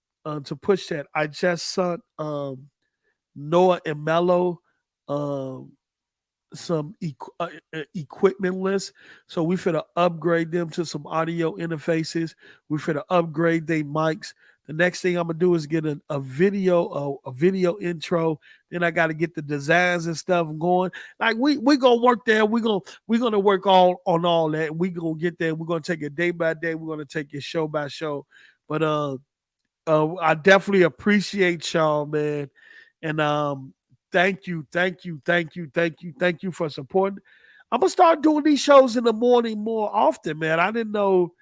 push that. I just sent Noah and Mello some equipment lists, so we finna upgrade them to some audio interfaces. We finna upgrade their mics. The next thing I'm gonna do is get a video intro. Then I got to get the designs and stuff going. Like we gonna work there. We're gonna work on all that. We gonna get there. We're gonna take it day by day. We're gonna take it show by show. But I definitely appreciate y'all, man. And thank you for supporting. I'm gonna start doing these shows in the morning more often, man. I didn't know.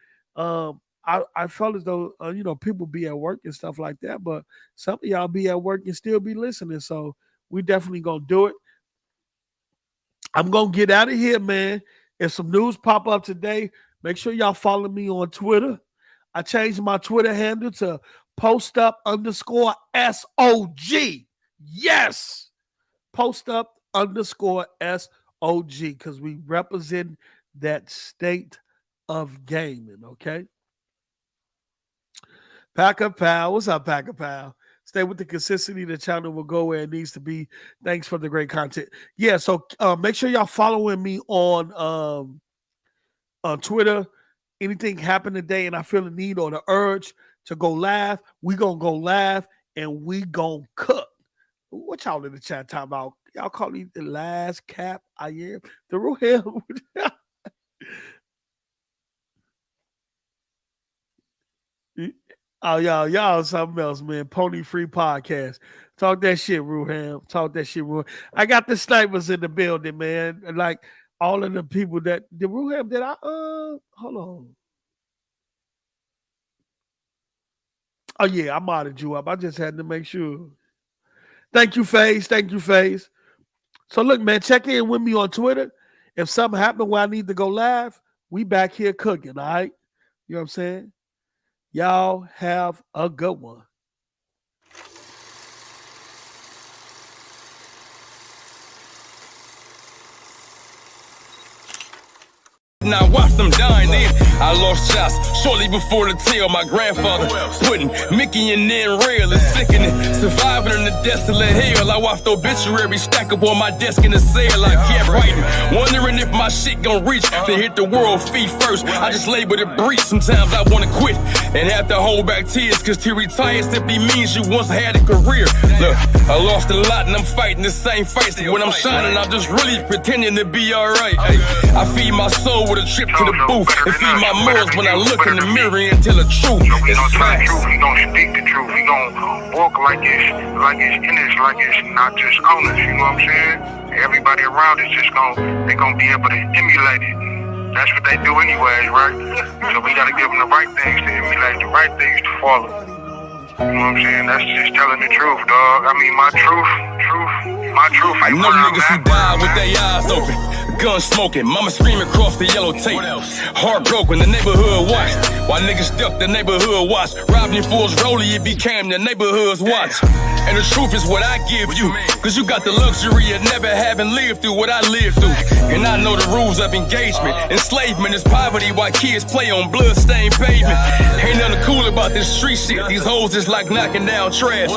I felt as though people be at work and stuff like that, but some of y'all be at work and still be listening. So we definitely gonna do it. I'm gonna get out of here, man. If some news pop up today, make sure y'all follow me on Twitter. I changed my Twitter handle to postup_SOG. Yes, postup_SOG, because we represent that state of gaming. Okay. Packer Pal, what's up, Packer Pal? Stay with the consistency. The channel will go where it needs to be. Thanks for the great content. Yeah, so make sure y'all following me on Twitter. Anything happen today and I feel the need or the urge to go live, we gonna go live and we gonna cook. What y'all in the chat talking about? Y'all call me the last cap I am. The real hell. Oh, y'all something else, man. Pony Free Podcast. Talk that shit, Ruham. Talk that shit, Ruham. I got the snipers in the building, man. Like all of the people that the Ruham that I hold on. Oh yeah, I modded you up. I just had to make sure. Thank you, FaZe. Thank you, FaZe. So look, man, check in with me on Twitter. If something happened where I need to go live, we back here cooking, all right? You know what I'm saying? Y'all have a good one. Now watch them dying in. I lost shots shortly before the tail. My grandfather putting Mickey in there real and sickening. Surviving in the desolate hell. I watched obituary stack up on my desk in the cell. I kept writing, wondering if my shit gon' reach to hit the world feet first. I just labeled it brief. Sometimes I wanna quit and have to hold back tears, cause to retire simply means you once had a career. Look, I lost a lot and I'm fighting the same fights. When I'm shining, I'm just really pretending to be alright. I feed my soul with a trip to the booth and feed my morals when I look in the mirror and tell the truth. It's facts. We gonna speak the truth. We gonna walk like it's in us, like it's not just on us. You know what I'm saying? Everybody around us they gonna be able to emulate it. That's what they do anyways, right? So we gotta give them the right things to emulate, the right things to follow. You know what I'm saying? That's just telling the truth, dog. I mean, my truth. I know niggas who died with their eyes open. Gun smoking, mama screaming across the yellow tape. Heartbroken, the neighborhood watch. While niggas duck, the neighborhood watch. Robbing fools rolling, it became the neighborhood's watch. And the truth is what I give you. Cause you got the luxury of never having lived through what I lived through. And I know the rules of engagement. Enslavement is poverty while kids play on blood-stained pavement. Ain't nothing cool about this street shit. These hoes is like knocking down trash.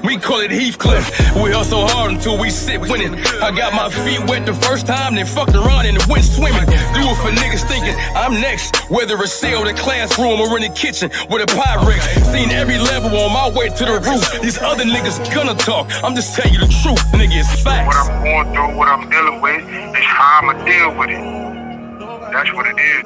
We call it Heathcliff. We hustle hard until we sit winning. I got my feet wet the first time, then fucked around and went swimming. Do it for niggas thinking I'm next. Whether it's sale, the classroom, or in the kitchen with a Pyrex. Seen every level on my way to the roof. These other niggas gonna talk. I'm just telling you the truth, nigga, it's facts. What I'm going through, what I'm dealing with, is how I'ma deal with it. That's what it is.